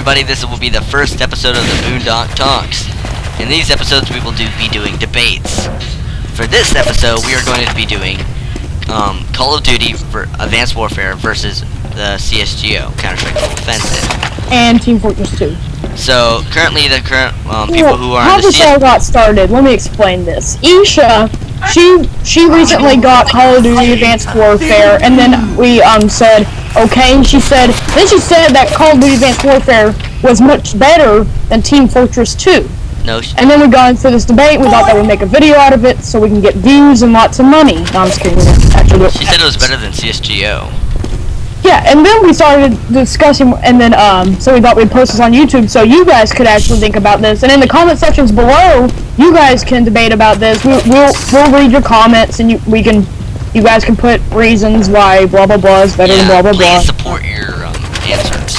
everybody, this will be the first episode of the BOONDOCK TALKS. In these episodes we will be doing debates. For this episode we are going to be doing Call of Duty for Advanced Warfare versus the CSGO, Counter-Strike Global Offensive. And Team Fortress 2. So currently the current people who are how on the this all got started, let me explain this. Isha, she recently got Call of Duty Advanced Warfare, and then we said okay, and she said that Call of Duty Advanced Warfare was much better than Team Fortress 2. No. And then we got into this debate. We thought that we'd make a video out of it so we can get views and lots of money. No, I'm just kidding. Actually, she said it was better than CSGO. Yeah, and then we started discussing, and then so we thought we'd post this on YouTube so you guys could actually think about this. And in the comment sections below, you guys can debate about this. We'll read your comments, and you guys can put reasons why blah blah blah is better than blah blah blah. Please support your answers.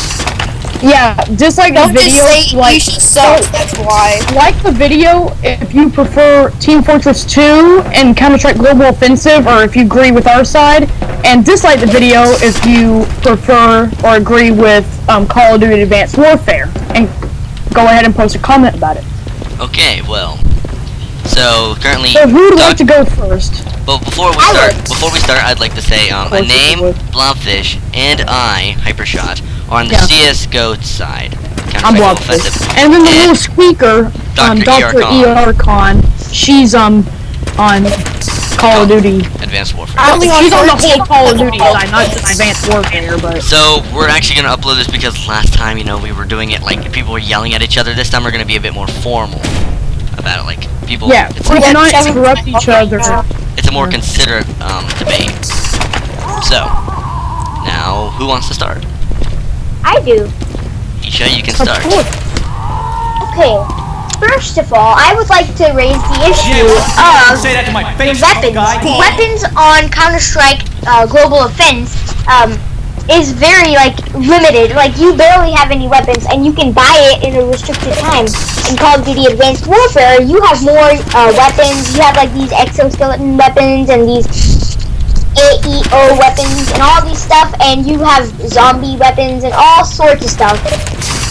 Yeah, just like the video, just say like you should suck, that's why. Like the video if you prefer Team Fortress 2 and Counter-Strike Global Offensive, or if you agree with our side, and dislike the video if you prefer or agree with Call of Duty Advanced Warfare, and go ahead and post a comment about it. Okay, well, so currently. So who would like to go first? Well, before we start, I'd like to say a name, Blobfish, and I, Hypershot, are on the CSGO side. I'm Blobfish. And then the little squeaker, Dr. ER-Con, she's on Call of Duty Advanced Warfare. She's on the whole Call of Duty side, not just Advanced Warfare, but... So, we're actually going to upload this because last time, we were doing it like people were yelling at each other. This time we're going to be a bit more formal about it, like people... Yeah, we cannot interrupt each other. It's a more considerate debate. So, now, who wants to start? I do. Isha, you can start. Okay. First of all, I would like to raise the issue of weapons. Weapons on Counter-Strike Global Offense is very limited. Like, you barely have any weapons, and you can buy it in a restricted time. In Call of Duty Advanced Warfare, you have more weapons. You have these exoskeleton weapons and these AEO weapons and all these stuff, and you have zombie weapons and all sorts of stuff.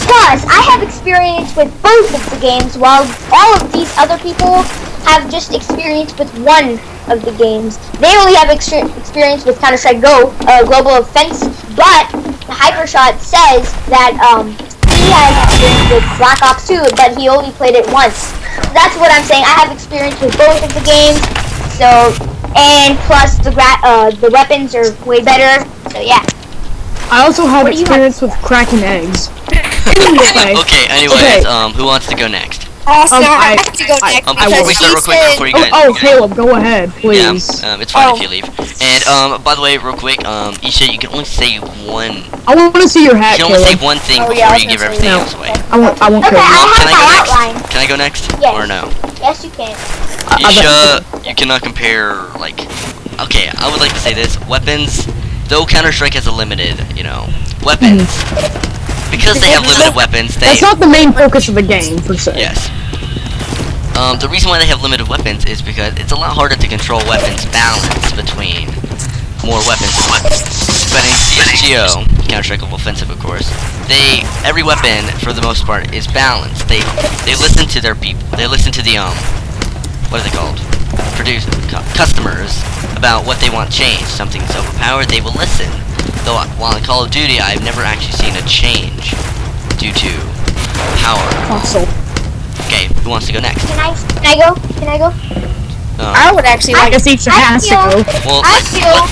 Plus, I have experience with both of the games, while all of these other people have just experience with one of the games. They only have experience with Counter-Strike Global Offense, but the Hypershot says that he has experience with Black Ops 2, but he only played it once. So that's what I'm saying. I have experience with both of the games, so... And plus, the weapons are way better, so yeah. I also have experience with cracking eggs. Anyways, who wants to go next? I have to go next. Before we start, real quick, before you guys... Oh, Caleb, go ahead, please. Yeah, it's fine if you leave. And, by the way, real quick, Isha, you can only say one... I want to see your hat, You can only say one thing before you give everything else away. I won't care. Can I go next? Yes. Or no? Yes, you can. Isha, you cannot compare, okay, I would like to say this. Weapons, though Counter-Strike has a limited, weapons, because they have limited weapons, That's not the main focus of the game, per se. Yes. The reason why they have limited weapons is because it's a lot harder to control weapons balance between more weapons and weapons. But in CSGO, Counter-Strike Global Offensive, of course, every weapon, for the most part, is balanced. They listen to their people. They listen to the, what are they called? Customers, about what they want changed. Something's overpowered, they will listen. Though, while in Call of Duty, I've never actually seen a change due to power. Console. Okay, who wants to go next? Can I go? I would actually like to see has to go. Well,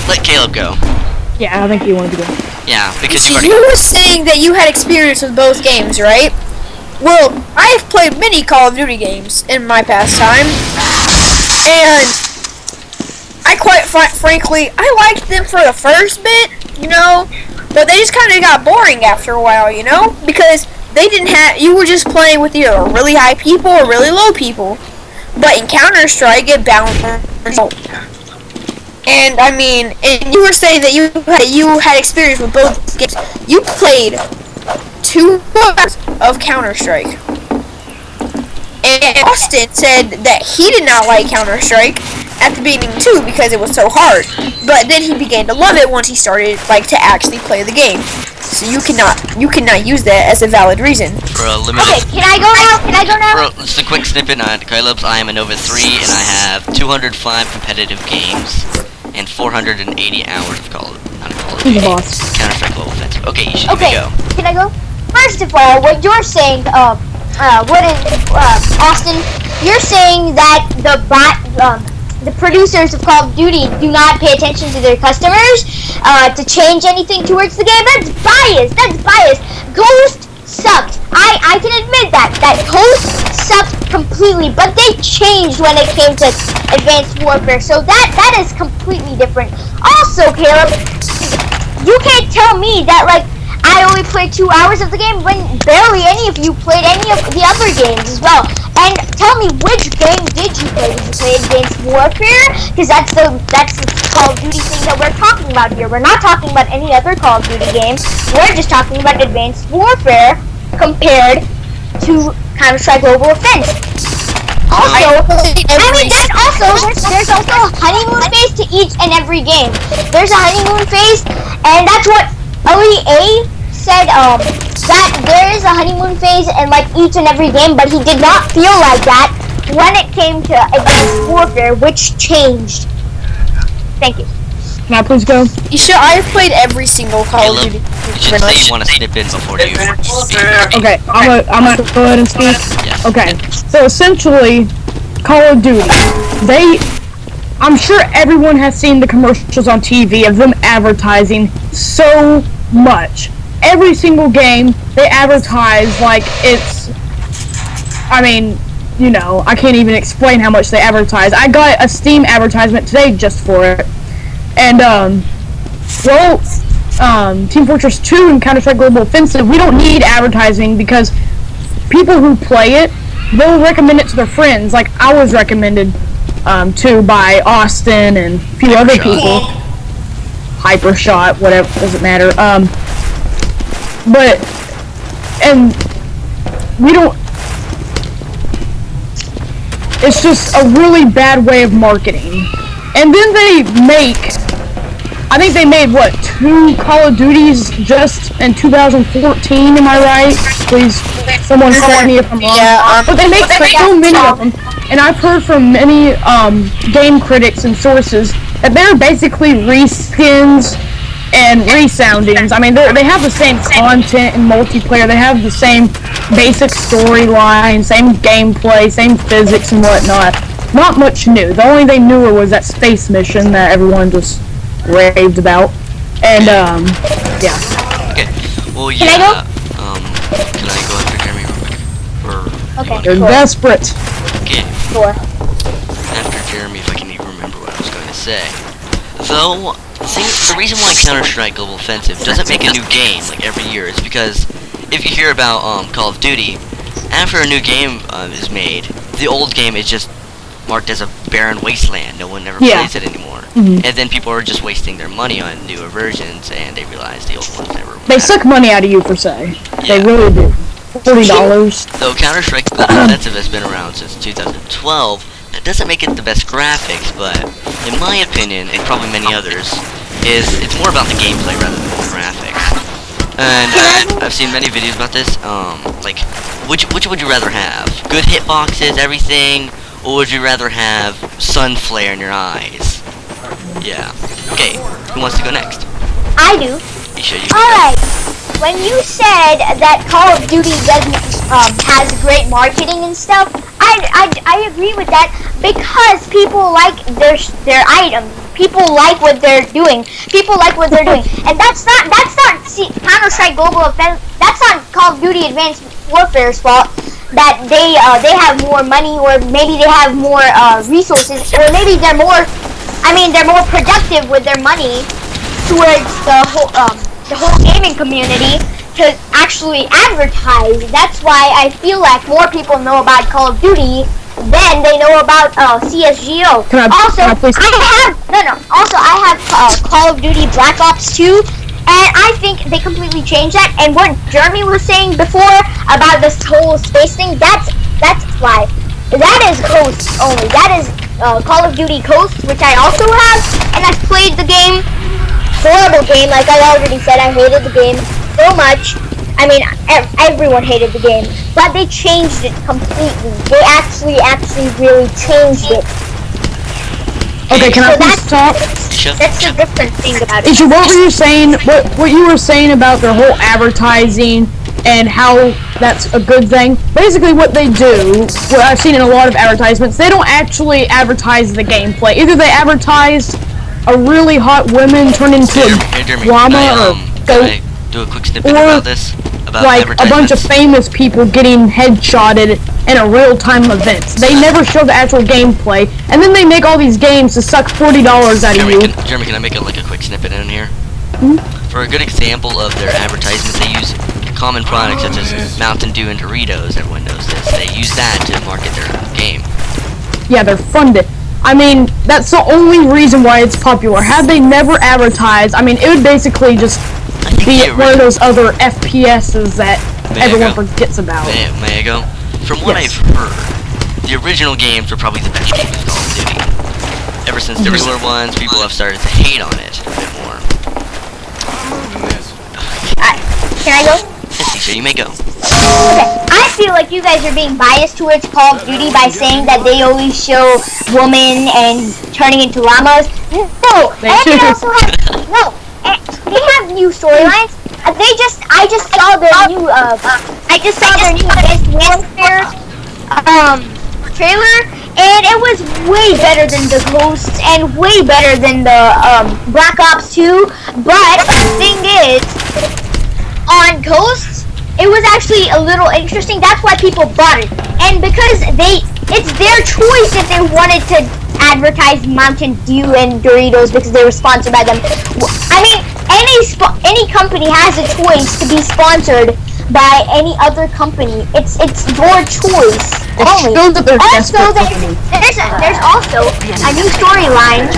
let Caleb go. Yeah, I think you wanted to go. Yeah, because you were saying that you had experience with both games, right? Well, I have played many Call of Duty games in my past time, and I frankly, I liked them for the first bit, but they just kind of got boring after a while, because they didn't have, you were just playing with either really high people or really low people, but in Counter-Strike, it balanced. And I mean, and you were saying that you had experience with both games. You played 2 hours of Counter-Strike. And Austin said that he did not like Counter-Strike at the beginning too because it was so hard. But then he began to love it once he started to actually play the game. So you cannot use that as a valid reason. For a limited. Okay, can I go now? Can I go now? For just a quick snippet on Kylops, I am a Nova 3 and I have 205 competitive games and 480 hours of Call of Duty. Counter-Strike Global Offensive. Okay, you Okay, go. can I go? First of all, what you're saying, Austin, you're saying that the producers of Call of Duty do not pay attention to their customers to change anything towards the game. That's bias. That's bias. Ghost sucked. I can admit that Ghost sucked completely, but they changed when it came to Advanced Warfare. So that is completely different. Also, Caleb, you can't tell me that like I only played 2 hours of the game when barely any of you played any of the other games as well. And tell me, which game did you play? Did you play Advanced Warfare? Because that's the Call of Duty thing that we're talking about here. We're not talking about any other Call of Duty game. We're just talking about Advanced Warfare compared to Counter-Strike Global Offense. Also, there's also a honeymoon phase to each and every game. There's a honeymoon phase, and that's what OEA said, that there is a honeymoon phase in like each and every game, but he did not feel like that when it came to Advanced Warfare, which changed. Thank you. Can I please go? You should. I've played every single Call of Duty. You should say you want to snip in before you speak. Okay, I'm gonna go ahead and speak. Yes. Okay, so essentially, Call of Duty, I'm sure everyone has seen the commercials on TV of them advertising so much. Every single game, they advertise like it's, I mean, you know, I can't even explain how much they advertise. I got a Steam advertisement today just for it. And, Team Fortress 2 and Counter-Strike Global Offensive, we don't need advertising because people who play it, they'll recommend it to their friends. Like, I was recommended to by Austin and a few other people. Hypershot, whatever, doesn't matter. And we don't, it's just a really bad way of marketing. And then I think they made, what, 2 Call of Duties just in 2014, am I right? Please, someone correct me if I'm wrong. Yeah, but they make so many of them. And I've heard from many game critics and sources that they're basically reskins and resoundings. I mean, they have the same content and multiplayer. They have the same basic storyline, same gameplay, same physics and whatnot. Not much new. The only thing newer was that space mission that everyone just raved about. And, yeah. Okay. Well, yeah. Can I go? Can I go after Jeremy real quick? Okay. They're desperate. Okay. Sure. After Jeremy, if I can even remember what I was going to say. Though, the reason why Counter-Strike Global Offensive doesn't make a new game like every year is because if you hear about Call of Duty, after a new game is made, the old game is just marked as a barren wasteland. No one ever plays it anymore. And then people are just wasting their money on newer versions, and they realize the old ones never They matter. suck money out of you, per se. Yeah. They really do. $40. Though Counter-Strike Global Offensive has been around since 2012, that doesn't make it the best graphics, but in my opinion, and probably many others, it's more about the gameplay rather than the graphics. And I've seen many videos about this. Like, which would you rather have? Good hitboxes, everything, or would you rather have sun flare in your eyes? Yeah. Okay. Who wants to go next? I do. You sure you? Alright. When you said that Call of Duty doesn't has great marketing and stuff, I agree with that because people like their items. People like what they're doing. People like what they're doing, and that's not Counter-Strike Global Offensive. That's not Call of Duty Advanced Warfare's fault that they have more money, or maybe they have more resources, or maybe they're more productive with their money towards the whole gaming community to actually advertise. That's why I feel like more people know about Call of Duty than they know about CSGO. Also, I have Call of Duty Black Ops 2, and I think they completely changed that. And what Jeremy was saying before about this whole space thing, that's why. That is Coast only. That is Call of Duty Coast, which I also have, and I've played the game. Horrible game, like I already said, I hated the game. so much. I mean, everyone hated the game, but they changed it completely. They actually really changed it. Okay, can I please talk? That's the different thing about it. Isha, what were you saying? What you were saying about their whole advertising and how that's a good thing? Basically, what they do, what I've seen in a lot of advertisements, they don't actually advertise the gameplay. Either they advertise a really hot woman turned into a llama or goat, do a quick snippet about this? About like a bunch of famous people getting headshotted in a real-time event. They never show the actual gameplay, and then they make all these games to suck $40 out of you. Jeremy, can I make a quick snippet in here? For a good example of their advertisement, they use common products such as Mountain Dew and Doritos. Everyone knows this. They use that to market their game. Yeah, they're funded. I mean, that's the only reason why it's popular. Had they never advertised, I mean, it would basically just be one of those other FPSs that everyone forgets about. May I go? From what I've heard, the original games were probably the best games of Call of Duty. Ever since the newer ones, people have started to hate on it a bit more. Can I go? Yes, Tisha, you may go. Okay. I feel like you guys are being biased towards Call of Duty by saying that they always show women and turning into llamas. No, and they also have they have new storylines. I just saw their new Advanced Warfare trailer, and it was way better than the Ghosts and way better than the Black Ops 2. But the thing is, on Ghosts, it was actually a little interesting. That's why people bought it, and because it's their choice if they wanted to advertise Mountain Dew and Doritos because they were sponsored by them. I mean, any company has a choice to be sponsored by any other company. It's your choice only. Also, there's also a new storyline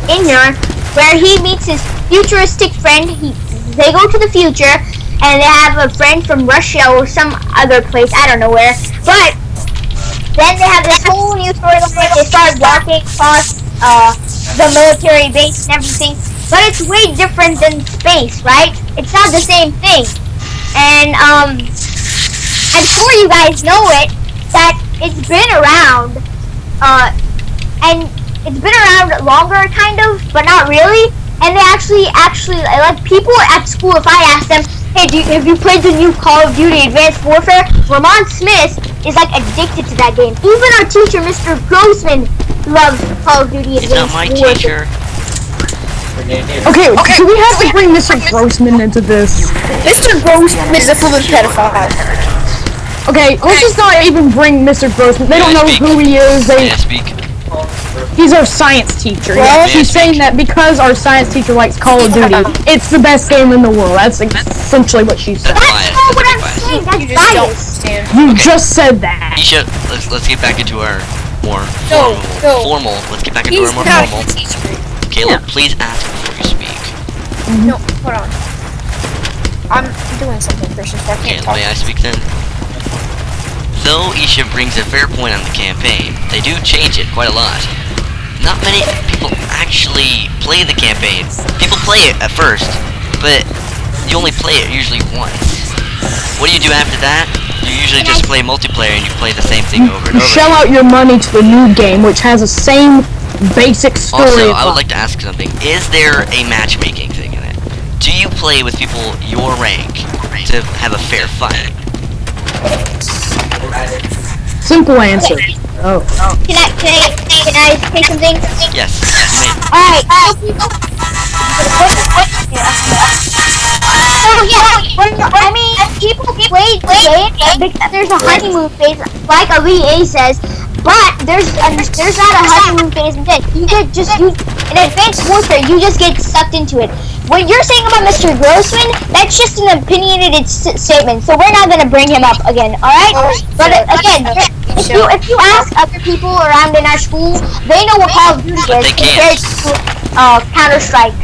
in here where he meets his futuristic friend. They go to the future and they have a friend from Russia or some other place. I don't know where, but then they have this whole new storyline. They start walking across the military base and everything. But it's way different than space, right? It's not the same thing. And I'm sure you guys know it, that it's been around. And it's been around longer, kind of, but not really. And they actually, like people at school, if I ask them, hey, have you played the new Call of Duty Advanced Warfare? Ramon Smith is like addicted to that game. Even our teacher, Mr. Grossman, loves Call of Duty Advanced Warfare. He's not my teacher. Okay, do we have to bring Mr. Grossman into this? Mr. Grossman is a fluid pedophile. Okay, let's just not even bring Mr. Grossman. They don't know who he is. He's our science teacher. Well, she's saying that because our science teacher likes Call of Duty, it's the best game in the world. That's essentially what she said. That's not what I'm saying. That's biased. You just said that. Isha, let's get back into our more formal. Let's get back into our more formal. Caleb, please ask before you speak. No, hold on. I'm doing something, Christian, so I can't talk. May I speak then? Though Isha brings a fair point on the campaign, they do change it quite a lot. Not many people actually play the campaign. People play it at first, but you only play it usually once. What do you do after that? You usually just play multiplayer and you play the same thing over and over. You shell out your money to the new game, which has the same basic story. Also, I would like to ask something. Is there a matchmaking thing in it? Do you play with people your rank to have a fair fight? Simple answer. Oh. Can I say something? Yes, you may. Alright, I mean, people play because there's a honeymoon phase, like Ali A says, but there's not a honeymoon phase in this. You get in Advanced Warfare, you just get sucked into it. What you're saying about Mr. Grossman, that's just an opinionated statement, so we're not gonna bring him up again, alright? But again, if you ask other people around in our school, they know what Call of Duty is compared to Counter-Strike.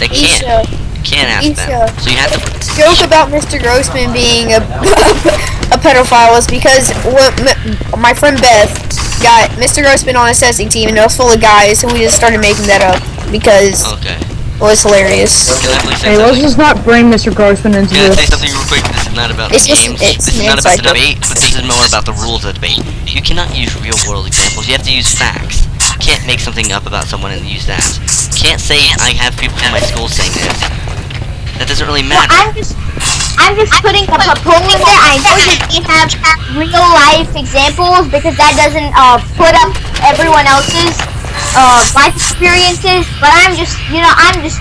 They can't. Can't ask them. So you have to joke about Mr. Grossman being a pedophile was because my friend Beth got Mr. Grossman on his testing team and it was full of guys, so we just started making that up because was hilarious. Can I please say Hey, let's something? just not bring Mr. Grossman into Can I say this. something real quick? This is not about the It's just- games. it's This is an not about the inside joke. debate, but this is more about the rules of debate. You cannot use real world examples. You have to use facts. You can't make something up about someone and use that. You can't say I have people from my school saying this. That doesn't really Well, matter. I'm just putting a proponent there. I know that we have real life examples because that doesn't put up everyone else's life experiences. But I'm just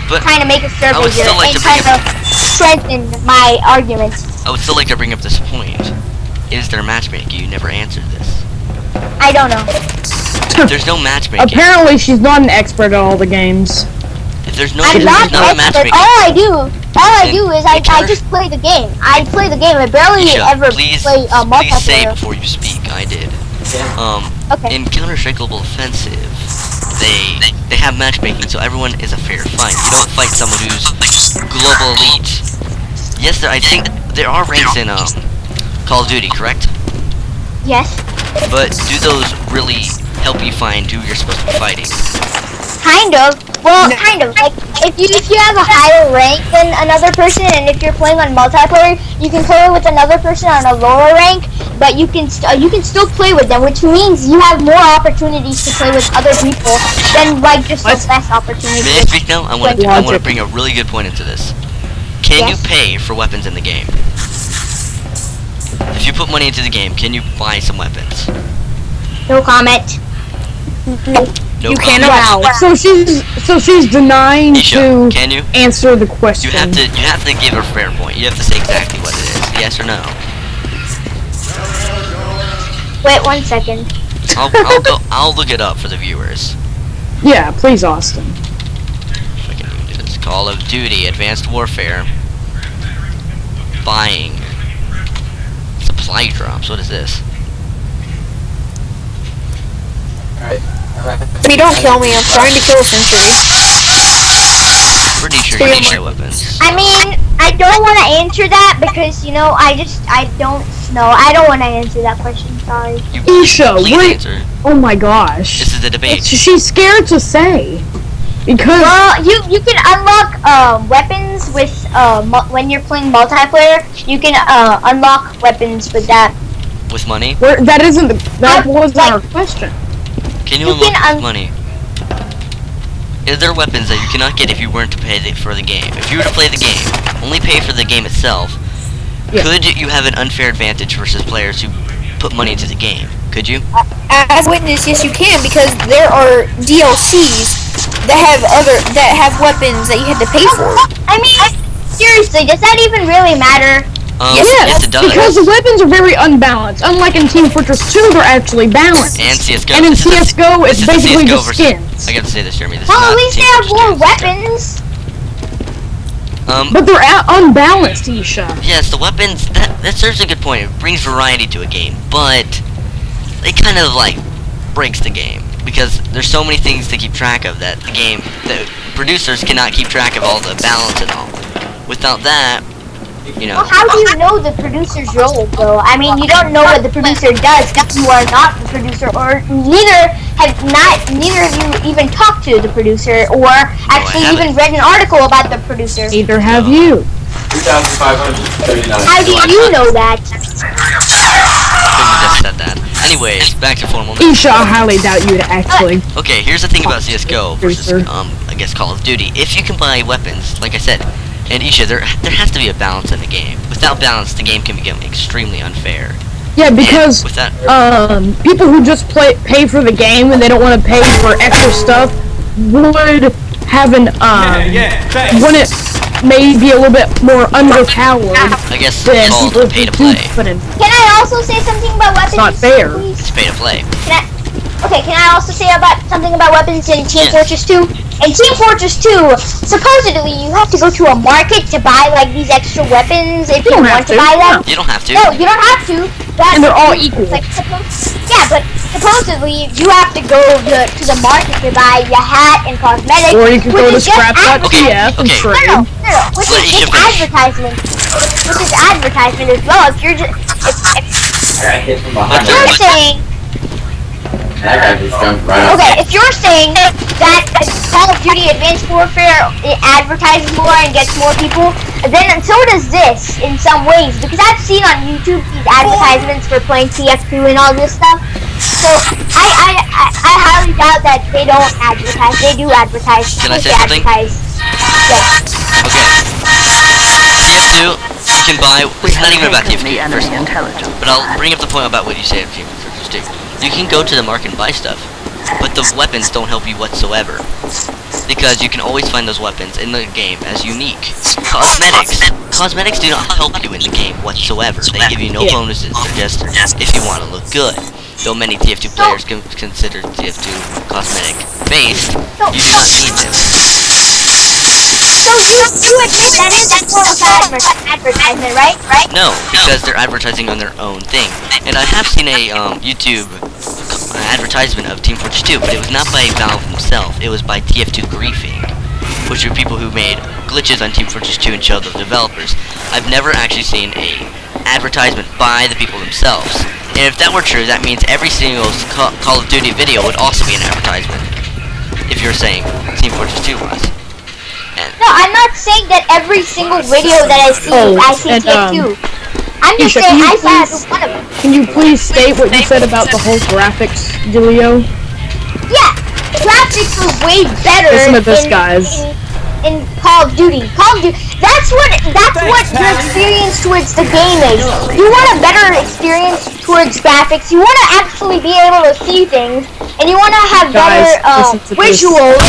But trying to make a I survey would here still like and to bring kind of strengthen my argument. I would still like to bring up this point. Is there matchmaking? You never answered this. I don't know. There's no matchmaking. Apparently, she's not an expert at all the games. If there's no, I'm if not there's no an expert. matchmaking. All I Then do is I Counter- just play the game. I play the game. I barely Isha, ever please, play please say multiplayer. before you speak. I did. Okay. In Counter-Strike Global Offensive, they have matchmaking, so everyone is a fair fight. You don't fight someone who's global elite. Yes, I think there are ranks in Call of Duty, correct? Yes. But do those really help you find who you're supposed to be fighting? Kind of. Well, kind of. Like if you have a higher rank than another person, and if you're playing on multiplayer, you can play with another person on a lower rank, but you can still play with them, which means you have more opportunities to play with other people than like just the less opportunities. May I speak now? I want to bring a really good point into this. Can you Yes. pay for weapons in the game? If you put money into the game, can you buy some weapons? No comment. No You comment. can allow. So she's denying Isha, to can you? answer the question. You have to give a fair point. You have to say exactly what it is. Yes or no? Wait 1 second. I'll look it up for the viewers. Yeah, please, Austin. If I can even do this. Call of Duty Advanced Warfare. Buying. Supply drops. What is this? If you don't kill me, I'm trying to kill a sentry. Pretty sure you can buy weapons. I mean, I don't want to answer that because I don't want to answer that question. Sorry. You Isha, please wait. answer. Oh my gosh. This is the debate. She's scared to say. Because Well, you can unlock weapons with when you're playing multiplayer. You can unlock weapons with that. With money? that wasn't like- our question. Can you You unlock can with money? Is there weapons that you cannot get if you weren't to pay for the game? If you were to play the game, only pay for the game itself, Yeah. could you have an unfair advantage versus players who put money into the game? Could you? As a witness, yes, you can, because there are DLCs that have weapons that you had to pay for. I mean, seriously, does that even really matter? Yes, it does. Because the weapons are very unbalanced. Unlike in Team Fortress 2, they're actually balanced. And CSGO. And in This is the- CSGO, this it's is the basically CSGO just versus- skins. I gotta say this, Jeremy. This Well, is at not least they Team have Fortress more 2, this is weapons. But they're unbalanced, Isha. Yes, the weapons, that serves a good point. It brings variety to a game, but it kind of like breaks the game because there's so many things to keep track of that the producers cannot keep track of all the balance and all. Without that, you know. Well, how do you know the producer's role, though? I mean, you don't know what the producer does if you are not the producer, or neither have you even talked to the producer, or actually haven't. even read an article about the producer. Neither have you. 2,539. How do you know that? Couldn't have just said that. Anyways, back to formal. Isha, I highly doubt you'd actually. Okay, here's the thing about CS:GO versus Producer. I guess Call of Duty. If you can buy weapons, like I said, and Isha, there has to be a balance in the game. Without balance, the game can become extremely unfair. Yeah, because with that, people who just pay for the game and they don't want to pay for extra stuff would have an when it may be a little bit more underpowered I guess than it's people called pay to who play. do put in. Can I also say something about weapons? It's not fair. Please? It's pay to play. Can I also say something about weapons in Team Yes. Fortress 2? In Team Fortress 2, supposedly you have to go to a market to buy like these extra weapons if you don't want have to to, buy them. You don't have to. No, you don't have to. And they're all equal. Like, yeah, but supposedly you have to go to the market to buy your hat and cosmetics. Or you could go which to is just Scrap.tf and Okay. trade. No, which Let is Isha just finish. advertisement. Which is advertisement as well. If you're just if I got hit from Let behind. her- you're saying That guy just jumped right off. Okay, if you're saying that Call of Duty Advanced Warfare it advertises more and gets more people, then so does this in some ways. Because I've seen on YouTube these advertisements for playing TF2 and all this stuff. So I highly doubt that they don't advertise. They do advertise. Can I say They something? advertise. Yes. Okay. TF2, you can buy. It's not even about TF2, first of all. But I'll bring up the point about what you said, Team Fortress 2. You can go to the market and buy stuff, but the weapons don't help you whatsoever. Because you can always find those weapons in the game as unique. Cosmetics do not help you in the game whatsoever. They give you no bonuses. They're just if you want to look good. Though many TF2 players can consider TF2 cosmetic based, you do not need them. So you admit that is a form of advertisement, right? No, because they're advertising on their own thing. And I have seen a YouTube advertisement of Team Fortress 2, but it was not by Valve themselves. It was by TF2 Griefing, which are people who made glitches on Team Fortress 2 and showed the developers. I've never actually seen a advertisement by the people themselves. And if that were true, that means every single Call of Duty video would also be an advertisement. If you're saying Team Fortress 2 was. No, I'm not saying that every single video that I see TF2. I'm just Isha, saying I saw please- one of them. Can you please state what you said about the whole graphics, Julio? Yeah, graphics were way better Listen to this, guys. in Call of Duty. That's what your experience towards the game is. You want a better experience towards graphics. You want to actually be able to see things, and you want to have Guys, better listen to this. visuals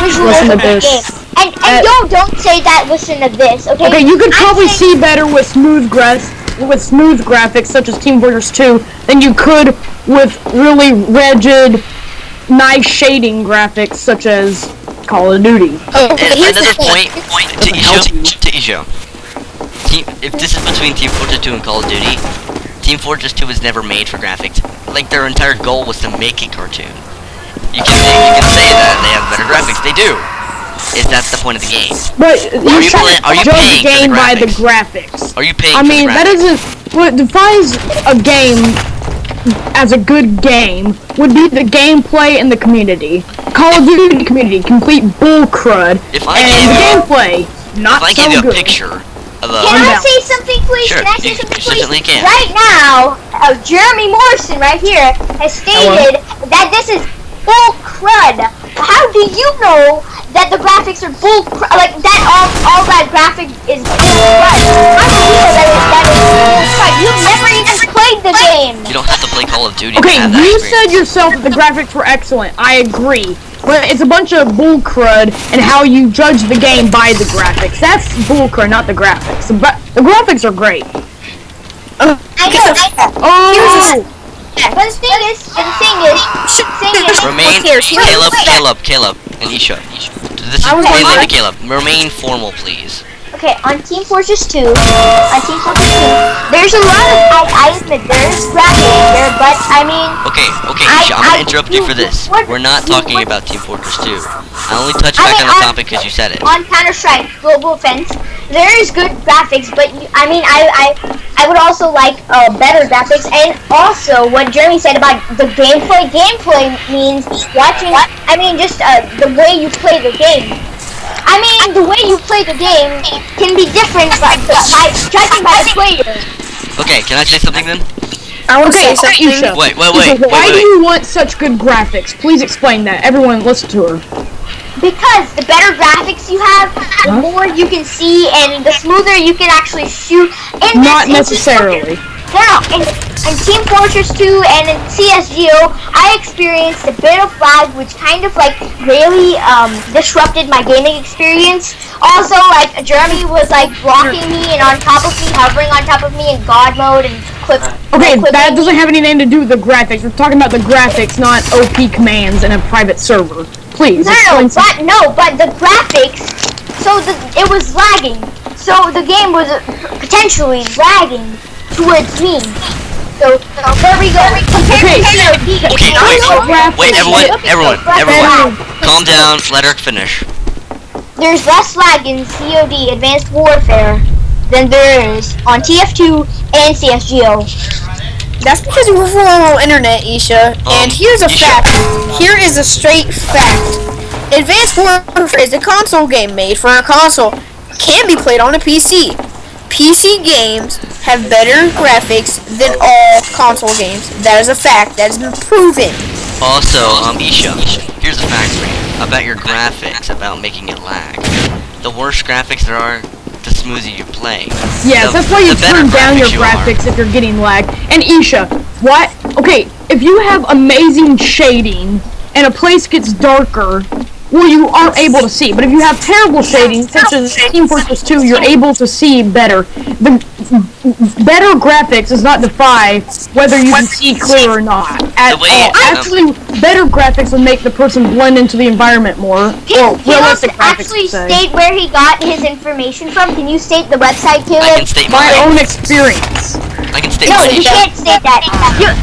Listen to of the this. game. And don't say that. Listen to this, okay? Okay, you could I'm probably saying- see better with smooth graphics such as Team Fortress 2 than you could with really rigid, nice shading graphics such as Call of Duty. And another point to Isha. If this is between Team Fortress 2 and Call of Duty, Team Fortress 2 was never made for graphics. Like, their entire goal was to make a cartoon. You can say that they have better graphics. They do. That's the point of the game. But Are you trying to paying judge for the game the by the graphics? graphics. Are you paying I for mean, the that graphics? isn't what defines a game as a good game would be the gameplay and the community. Call of Duty community, complete bull crud, If I and gave the you- gameplay not If I so give you a good. picture of a... Can I say something, please? Sure, Can I say you something, certainly please? can. Right now, Jeremy Morrison right here has stated that this is bull crud. How do you know that the graphics are bull crud? Like that all that graphic is bull crud? How do you know that is bull crud? You've never even played the game. You don't have to play Call of Duty Okay, to have that you experience. said yourself that the graphics were excellent. I agree. But it's a bunch of bull crud and how you judge the game by the graphics. That's bull crud, not the graphics. The graphics are great. I know. Oh! But the thing is, Remain Caleb, and Isha. This is I was mainly like- to Caleb. Remain formal, please. Okay, on Team Fortress 2, there's a lot of, I admit, there's graphics there, but I mean, Okay, Isha, I'm gonna interrupt you for this. We're not talking about Team Fortress 2. I only touched back on the topic because you said it. on Counter-Strike Global Offense, there is good graphics, but I mean, I would also like better graphics, and also what Jeremy said about the gameplay. Gameplay means watching. I mean, just the way you play the game. I mean, the way you play the game can be different by judging by the player. Okay, can I say something then? I want to say something. Wait. Why do you want such good graphics? Please explain that. Everyone listen to her. Because the better graphics you have, the more you can see, and the smoother you can actually shoot. Not necessarily. No, in Team Fortress 2 and in CSGO, I experienced a bit of lag, which kind of like really disrupted my gaming experience. Also, like Jeremy was like blocking me and on top of me, hovering on top of me in God mode and Okay, that doesn't have anything to do with the graphics. We're talking about the graphics, not OP commands in a private server. Please. But the graphics. So it was lagging. So the game was potentially lagging towards me. So there we go. Okay. Wait, everyone, calm down, let her finish. There's less lag in COD Advanced Warfare than there is on TF2 and CSGO. That's because you were on the internet, Isha. And here's a fact. Here is a straight fact. Advanced Warfare is a console game made for a console. Can be played on a PC. PC games have better graphics than all console games. That is a fact. That has been proven. Also, Isha, here's a fact for you about your graphics, about making it lag. The worse graphics there are, the smoother you play. Yes, that's why you turn down your graphics if you're getting lag. And Isha, what? Okay, if you have amazing shading and a place gets darker, well, you aren't able to see. But if you have terrible shading, such as Team Fortress 2, you're able to see better. The better graphics does not defy whether you can see clear or not at all. Actually, better graphics would make the person blend into the environment more. Can Caleb actually state where he got his information from? Can you state the website, Caleb? I can state my own experience. I can state no, mine. you can't state that.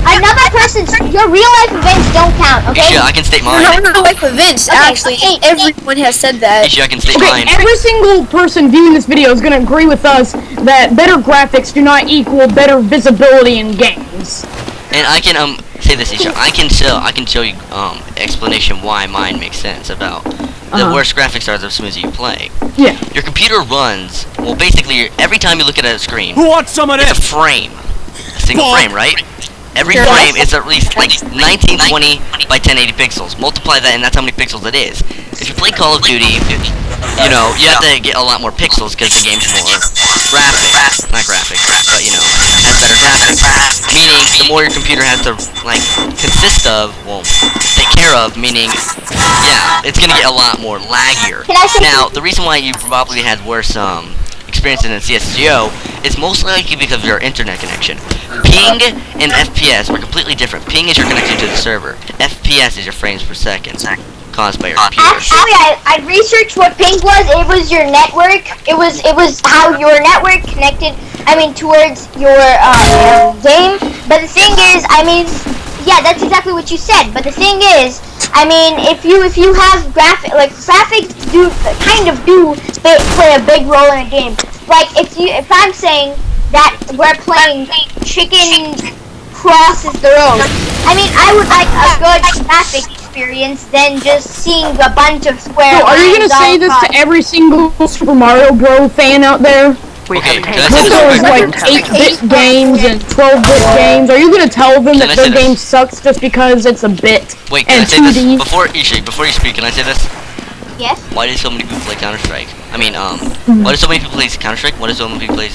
Another person's, your real life events don't count, okay? Isha, I can state mine. No, real life events, actually. Everyone has said that. Isha, I can state Okay, mine. every single person viewing this video is going to agree with us that better graphics do not equal better visibility in games. And I can say this, Isha. I can show you explanation why mine makes sense about the worse graphics are the smoother you play. Yeah. Your computer runs, well, basically every time you look at a screen, Who wants some of it's a this? frame, a single frame, right? Every frame is at least like 1920 by 1080 pixels. Multiply that, and that's how many pixels it is. If you play Call of Duty, you know, you have to get a lot more pixels because the game's more not graphic, but you know, has better graphics. Meaning, the more your computer has to like consist of, well, take care of. Meaning, yeah, it's gonna get a lot more laggier. Now, the reason why you probably had worse experience in CSGO is most likely because of your internet connection. Ping and FPS are completely different. Ping is your connection to the server. FPS is your frames per second caused by your computer. Actually, I researched what ping was. It was your network. It was how your network connected. I mean, towards your game. But the thing is, I mean, yeah, that's exactly what you said. But the thing is, I mean, if you have graphics do play a big role in a game. Like if I'm saying that we're playing Chicken Crosses the Road, I mean, I would like a good graphic experience than just seeing a bunch of square. So are you gonna lines say all this across. to every single Super Mario Bros. Fan out there? Okay, can I With say those this? like 8-bit games and 12-bit games, are you gonna tell them Can that I say their game this? sucks just because it's a bit Wait, can I and say this 2D? before you speak? Can I say this? Yes. Why do so many people play Counter-Strike? I mean, why do so many people play Counter-Strike? Why do so many people play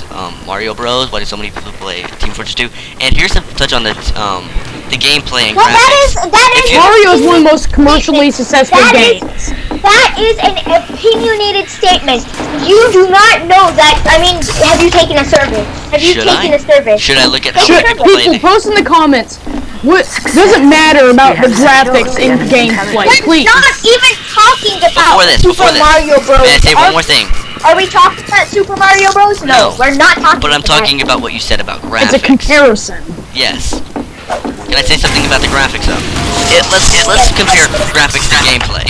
Mario Bros? Why do so many people play Team Fortress 2? And here's to touch on the gameplay and Well, graphics. that is Mario is one of the most commercially successful games. That is an opinionated statement. You do not know that. I mean, have you taken a survey? Have you Should taken I? a survey? Should I look at how Should, many people play people, post in the comments what doesn't matter about the graphics in gameplay, We're please. not even talking about Before this. Mario Bros. May I say one more thing? Are we talking about Super Mario Bros? No, we're not talking. But I'm about talking about what you said about graphics. It's a comparison. Yes. Can I say something about the graphics though? Let's compare graphics to gameplay.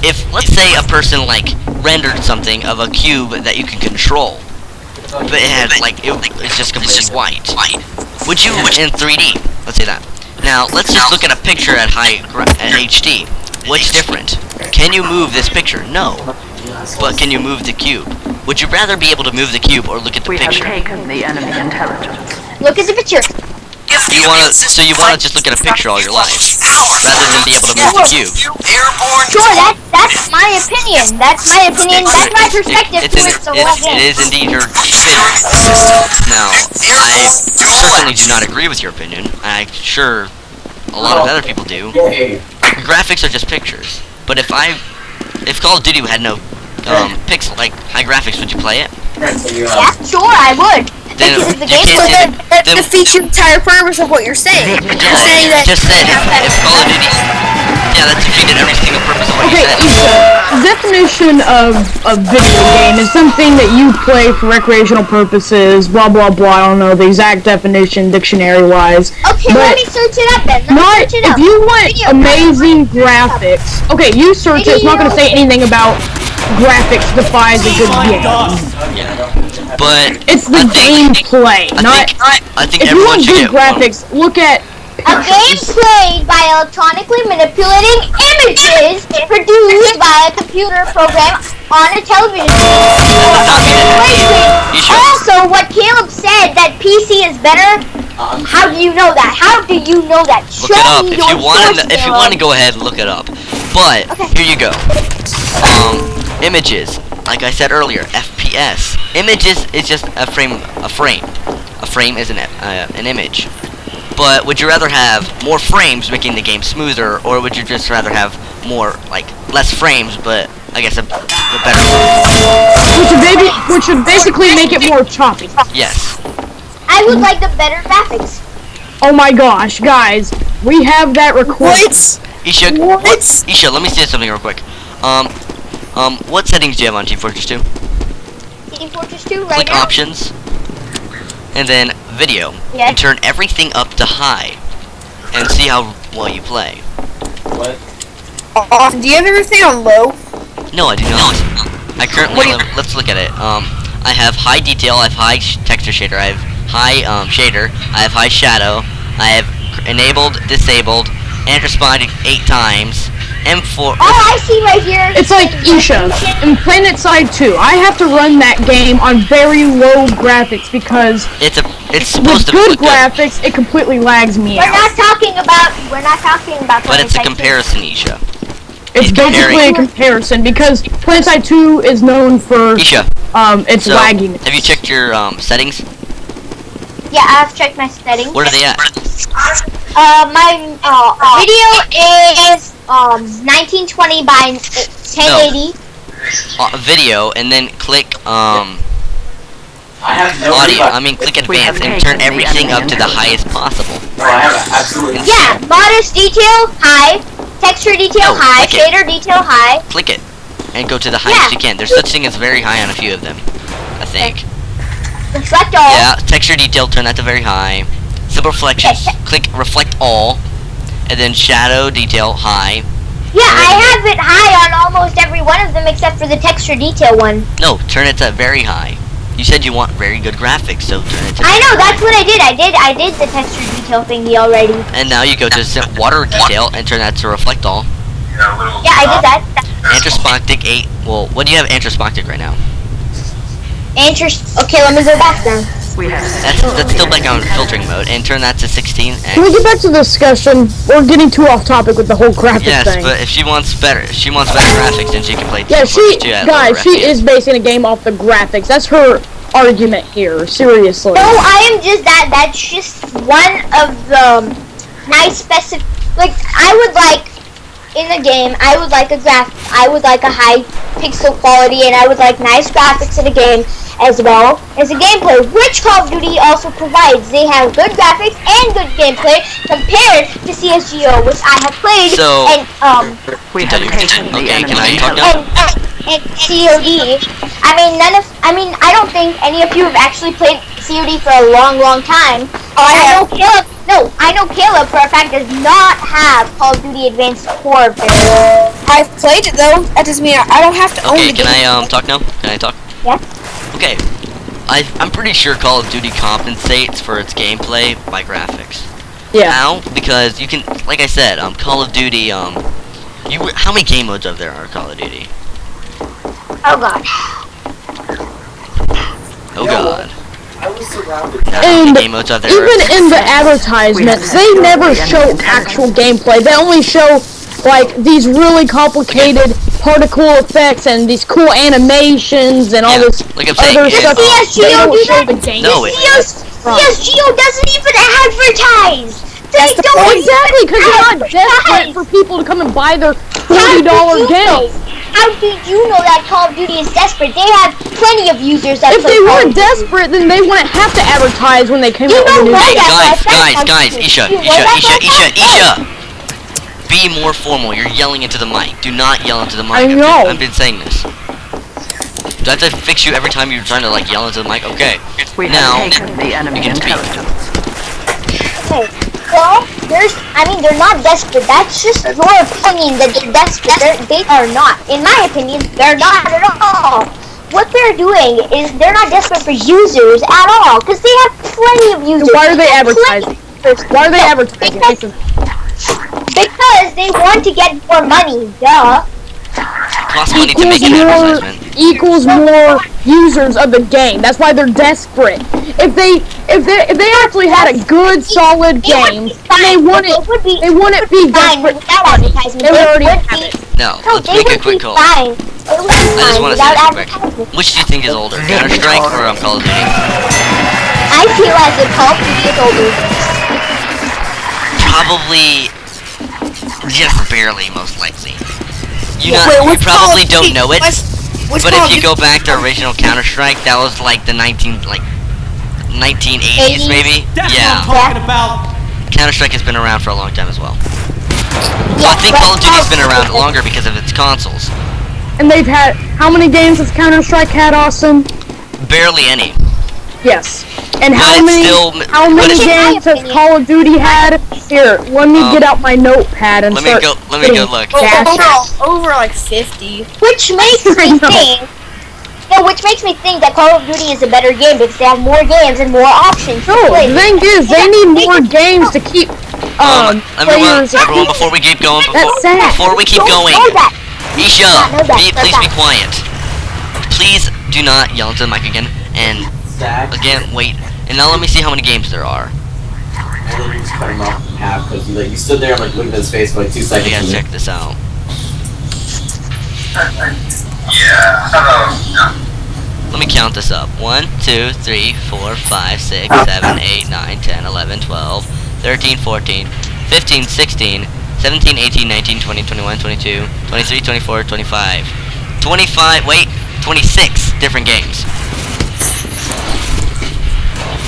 If let's say a person like rendered something of a cube that you can control, but it had it's just completely white. Would you in 3D? Let's say that. Now let's just look at a picture at at HD. What's different? Can you move this picture? No. But can you move the cube? Would you rather be able to move the cube or look at the picture? taken the enemy intelligence. Look at the picture. You wanna just look at a picture all your life, rather than be able to move the cube. Sure, that's my opinion. That's my opinion. That's my perspective towards the whole game. It is indeed your opinion. Now, I certainly do not agree with your opinion. I'm sure a lot of other people do. Graphics are just pictures. But if Call of Duty had no pixel high graphics, would you play it? Yeah, sure, I would. Then Because the you game can't was say That defeats your entire purpose of what you're saying. You're saying that just said if Call of Duty, yeah, that defeated every single purpose of what you Okay, said. Isha, the definition of a video game is something that you play for recreational purposes, blah blah blah, I don't know the exact definition dictionary-wise. Okay, but let me search it up then. Not, if you want amazing graphics, okay, you search it, it's not going to say anything about graphics defies a good game. Yeah. But It's the gameplay, I think if you everyone want should good get one. graphics, look at A game played by electronically manipulating images produced by a computer program on a television screen. Also, what Caleb said, that PC is better. How do you know that? How do you know that? Look it up me if your you want source, to. If you Caleb. want to go ahead and look it up. But here you go. Images. Like I said earlier, FPS. Images is just a frame. A frame. A frame is an image. But would you rather have more frames making the game smoother, or would you just rather have more, like, less frames, but I guess a better? which would basically make it more choppy. Yes. I would like the better graphics. Oh my gosh, guys, we have that recorded. Isha, What? Isha, let me say something real quick. What settings do you have on Team Fortress 2? Team Fortress 2 right Click now. options, and then video, Yes. and turn everything up to high, and see how well you play. What? Do you have everything on low? No, I do not. I currently let's look at it. I have high detail, I have high texture shader, I have high shader, I have high shadow, I have enabled, disabled, and responded 8 times. M4. Oh, I see right here. It's like Isha in Planet Side 2. I have to run that game on very low graphics because It's with supposed to good look good, graphics, it completely lags me We're out. not talking about. but it's a Planet Side 2. comparison, Isha. It's He's basically comparing- a comparison because Planet Side 2 is known for Isha, its so lagginess. have you checked your settings? Yeah, I've checked my settings. What are they at? My video is 1920 by 1080. Video, and then click I have no audio. clue. I mean, click We have advanced and taken turn the everything up enemy to the intelligence. highest possible. No, I have absolutely. Yeah, modest detail high, texture detail No, high, click it. shader detail high. Click it, and go to the highest Yeah. you can. There's such thing as very high on a few of them, I think. Reflect all. Yeah, texture detail, turn that to very high. Simple reflections, click reflect all, and then shadow detail high. Yeah, I have it high on almost every one of them except for the texture detail one. No, turn it to very high. You said you want very good graphics, so turn it to I know, very that's high. what I did. I did the texture detail thingy already. And now you go to water detail and turn that to reflect all. Yeah, I did that. Anthrospoctic 8. Well, what do you have anthrospoctic right now? Okay, let me go back then. We have That's still background filtering mode, and turn that to 16x. Can we get back to the discussion? We're getting too off topic with the whole graphic Yes, thing. but if she wants better graphics, then she can play. Yeah, Team she, Fortress 2 at lower guys, she FPS. is basing a game off the graphics. That's her argument here, seriously. No, I am just that. That's just one of the nice specific. Like, I would like in the game. I would like I would like a high pixel quality, and I would like nice graphics in the game as well as the gameplay, which Call of Duty also provides. They have good graphics and good gameplay compared to CS:GO, which I have played, So- and we have taken the Okay, enemy can I talk intelligence. now? and COD. I don't think any of you have actually played COD for a long time. I know Caleb. No, I know Caleb for a fact does not have Call of Duty Advanced Warfare. I've played it though. That doesn't mean I don't have to own Okay, the can game. I talk now? Can I talk? Yeah. Okay. I'm pretty sure Call of Duty compensates for its gameplay by graphics. Yeah. How? Because you can, like I said, Call of Duty, how many game modes are there on Call of Duty? Oh God. Oh god. I was surrounded. How many And game modes are there? even in the advertisements, they never show actual gameplay. They only show like these really complicated particle effects and these cool animations and all Yeah, this like I'm saying, other it's- stuff. CS:GO They don't do show that? the game. No, it- CS:GO doesn't even advertise. They the don't point. Exactly, because they're not advertise. desperate for people to come and buy their How $40 did you know? game. How did you know that Call of Duty is desperate? They have plenty of users that If play they Call weren't of Duty. desperate, then they wouldn't have to advertise when they came You out with a know new what? game. Guys, Isha, be more formal. You're yelling into the mic. Do not yell into the mic. I know. I've been saying this. Do I have to fix you every time you're trying to like yell into the mic? Okay. We Now, have taken the enemy you can speak. intelligence. Okay. Well, they're not desperate. That's just your opinion that they're desperate. They are not. In my opinion, they're not at all. what they're doing is they're not desperate for users at all, because they have plenty of users. Why are they have advertising? Why are they advertising? Because they want to get more money, duh. Costs money to make an advertisement. Equals more users of the game. That's why they're desperate. If they actually had a good solid game, and they wouldn't be desperate. Without advertisement. They would already have it. No, let's make a quick call. I I just want to say this real quick. Which do you think is older, Counter-Strike or Call of Duty? I feel as if Call of Duty is older. Probably just barely, most likely. You Wait, probably don't know it, Which but Call if of you go back to original Counter-Strike, that was like the 1980s maybe? Yeah. Counter-Strike has been around for a long time as well. So I think Call of Duty's been around longer because of its consoles. And they've had, how many games has Counter-Strike had, Austin? Barely any. Yes. And But how it's many still- how but many it's- games has Call of Duty had? Here, let me get out my notepad and Let me go look. over like 50. Which makes me think. No, which makes me think that Call of Duty is a better game because they have more games and more options to No, play. the thing is, they need more games to keep players. Everyone, before we keep going, That's sad. before we keep going, Know that. Isha, know that, please know be that. quiet. Please do not yell into the mic again. And Stack. again, wait. And now let me see how many games there are. And then you just cut him off in half because you stood there and looking at his face for like 2 I seconds. gotta check this out. Let me count this up. 1, 2, 3, 4, 5, 6, 7, 8, 9, 10, 11, 12, 13, 14, 15, 16, 17, 18, 19, 20, 21, 22, 23, 24, 25. 26 different games.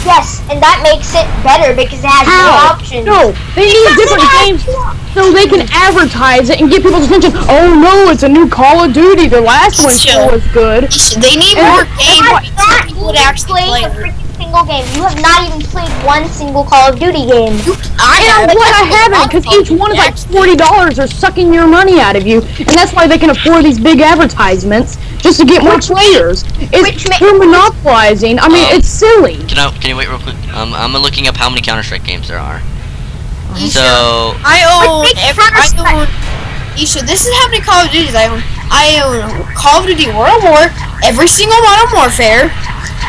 Yes, and that makes it better because it has more options. No, they need different games so they can advertise it and get people's attention. Oh no, it's a new Call of Duty. The last one still was good. They need And- more and games You have people would not actually played a play. freaking single game. You have not even played one single Call of Duty game. I haven't, because each one is like $40 or sucking your money out of you, and that's why they can afford these big advertisements just to get more players. They're monopolizing. I mean, it's silly. Can you wait real quick? I'm looking up how many Counter-Strike games there are. Isha, So I own But they every. I Counter-Strike. own. Isha, this is how many Call of Duties I own. I own Call of Duty World War, every single Modern Warfare.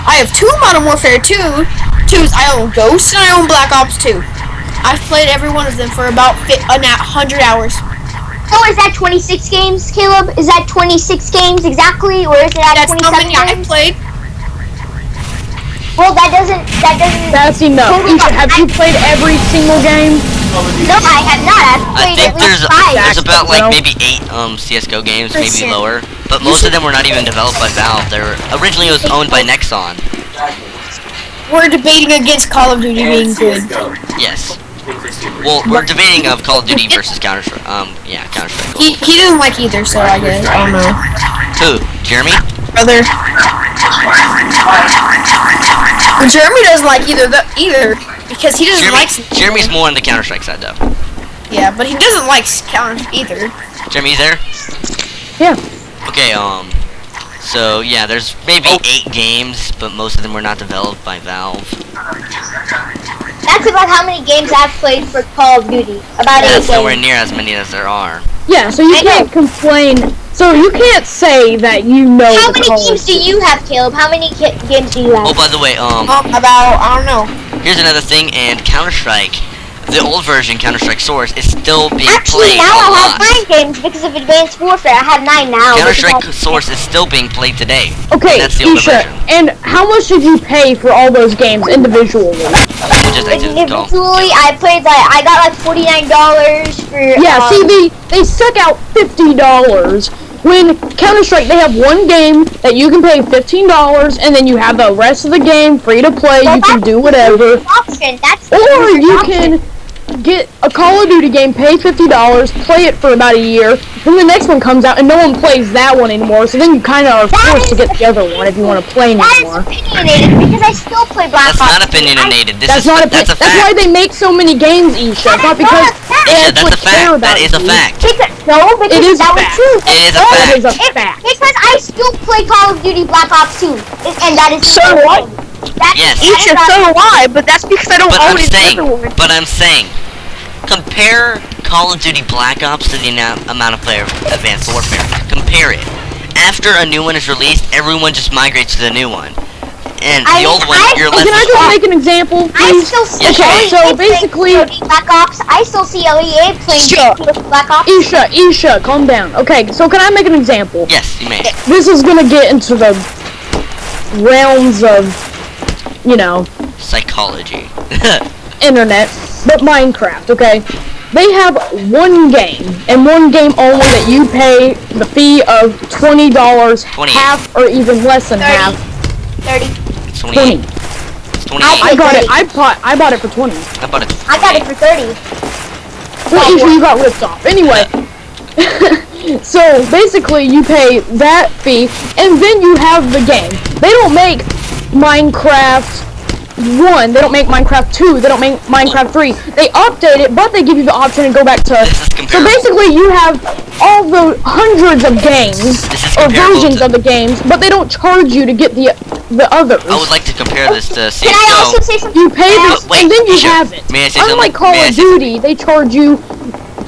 I have 2 Modern Warfare 2. I own Ghost and I own Black Ops 2. I've played every one of them for about 100 hours. So is that 26 games, Caleb? Is that 26 games exactly, or is it at That's how 27 many I've games? played. Well, that doesn't. That's enough. Isha, have you played every single game? No, I have not. I've I played think at least 5. there's about like Well- maybe 8 CS:GO games, maybe Listen. lower. But most of them were not even developed by Valve. They were originally it was owned by Nexon. We're debating against Call of Duty being good. Yes. Well, we're debating of Call of Duty versus Counter-Strike. Yeah, Counter-Strike. He doesn't like either, so I guess I don't know. Who? Jeremy? Brother. Well, Jeremy doesn't like either because he doesn't like. Jeremy's more on the Counter-Strike side though. Yeah, but he doesn't like Counter either. Jeremy, you there? Yeah. Okay, so yeah, there's maybe 8 games, but most of them were not developed by Valve. That's about how many games I've played for Call of Duty. About 8 That's nowhere games. near as many as there are. Yeah, so you can't complain. So you can't say that you know How the many Call of games do you have, Caleb? How many games do you have? Oh, by the way, About I don't know. here's another thing, and Counter-Strike, the old version, Counter-Strike Source, is still being Actually, played now a I lot. have 9 games because of Advanced Warfare. I have 9 now. Counter-Strike because Source is still being played today. Okay, And that's the older Isha, version. and how much did you pay for all those games individually? You just exited the call. Individually, I got like $49 for. Yeah, see, they suck out $50. When Counter-Strike, they have one game that you can pay $15, and then you have the rest of the game free to play. Well, You can that's do the whatever. Option. That's the Or you option. can get a Call of Duty game, pay $50, play it for about a year, then the next one comes out and no one plays that one anymore, so then you kind of are forced to get the other one if you want to play anymore. That is opinionated because I still play Black Ops. That's not opinionated. That's a fact. That's why they make so many games, Isha. It's not because they Isha, that's a fact. That is a fact. No, because It is that a was fact. true. It is a fact. That is a fact. Because I still play Call of Duty Black Ops 2, and that is So what? Yes. Isha, so do I, but that's because I don't But own I'm it saying, everyone. compare Call of Duty Black Ops to the amount of player Advanced Warfare. Compare it. After a new one is released, everyone just migrates to the new one. And the old one, you're left Can I with... just make an example, I please? still see Yes, Okay, you so EA basically, playing Black Ops. I still see LEA playing Sure. Black Ops. Isha, calm down. Okay, so can I make an example? Yes, you may. This is gonna get into the realms of, you know, Psychology. internet, but Minecraft, okay? They have one game, and one game only that you pay the fee of $20, 28. half or even less than 30. half. 30. It's 20. 28. It's 28. I got it. I bought it for 20. I bought it. I got it for 30. Well, Isha, you got ripped off. Anyway, so basically you pay that fee, and then you have the game. They don't make Minecraft 1, they don't make Minecraft 2, they don't make Minecraft 3. They update it, but they give you the option to go back to... This is So comparable. basically you have all the hundreds of games, This is or comparable versions to- of the games, but they don't charge you to get the others. I would like to compare this to Can I also CSGO. say something? You pay this, But wait, and then you Isha, have it. may I say Unlike something? Call May I of say Duty, they charge you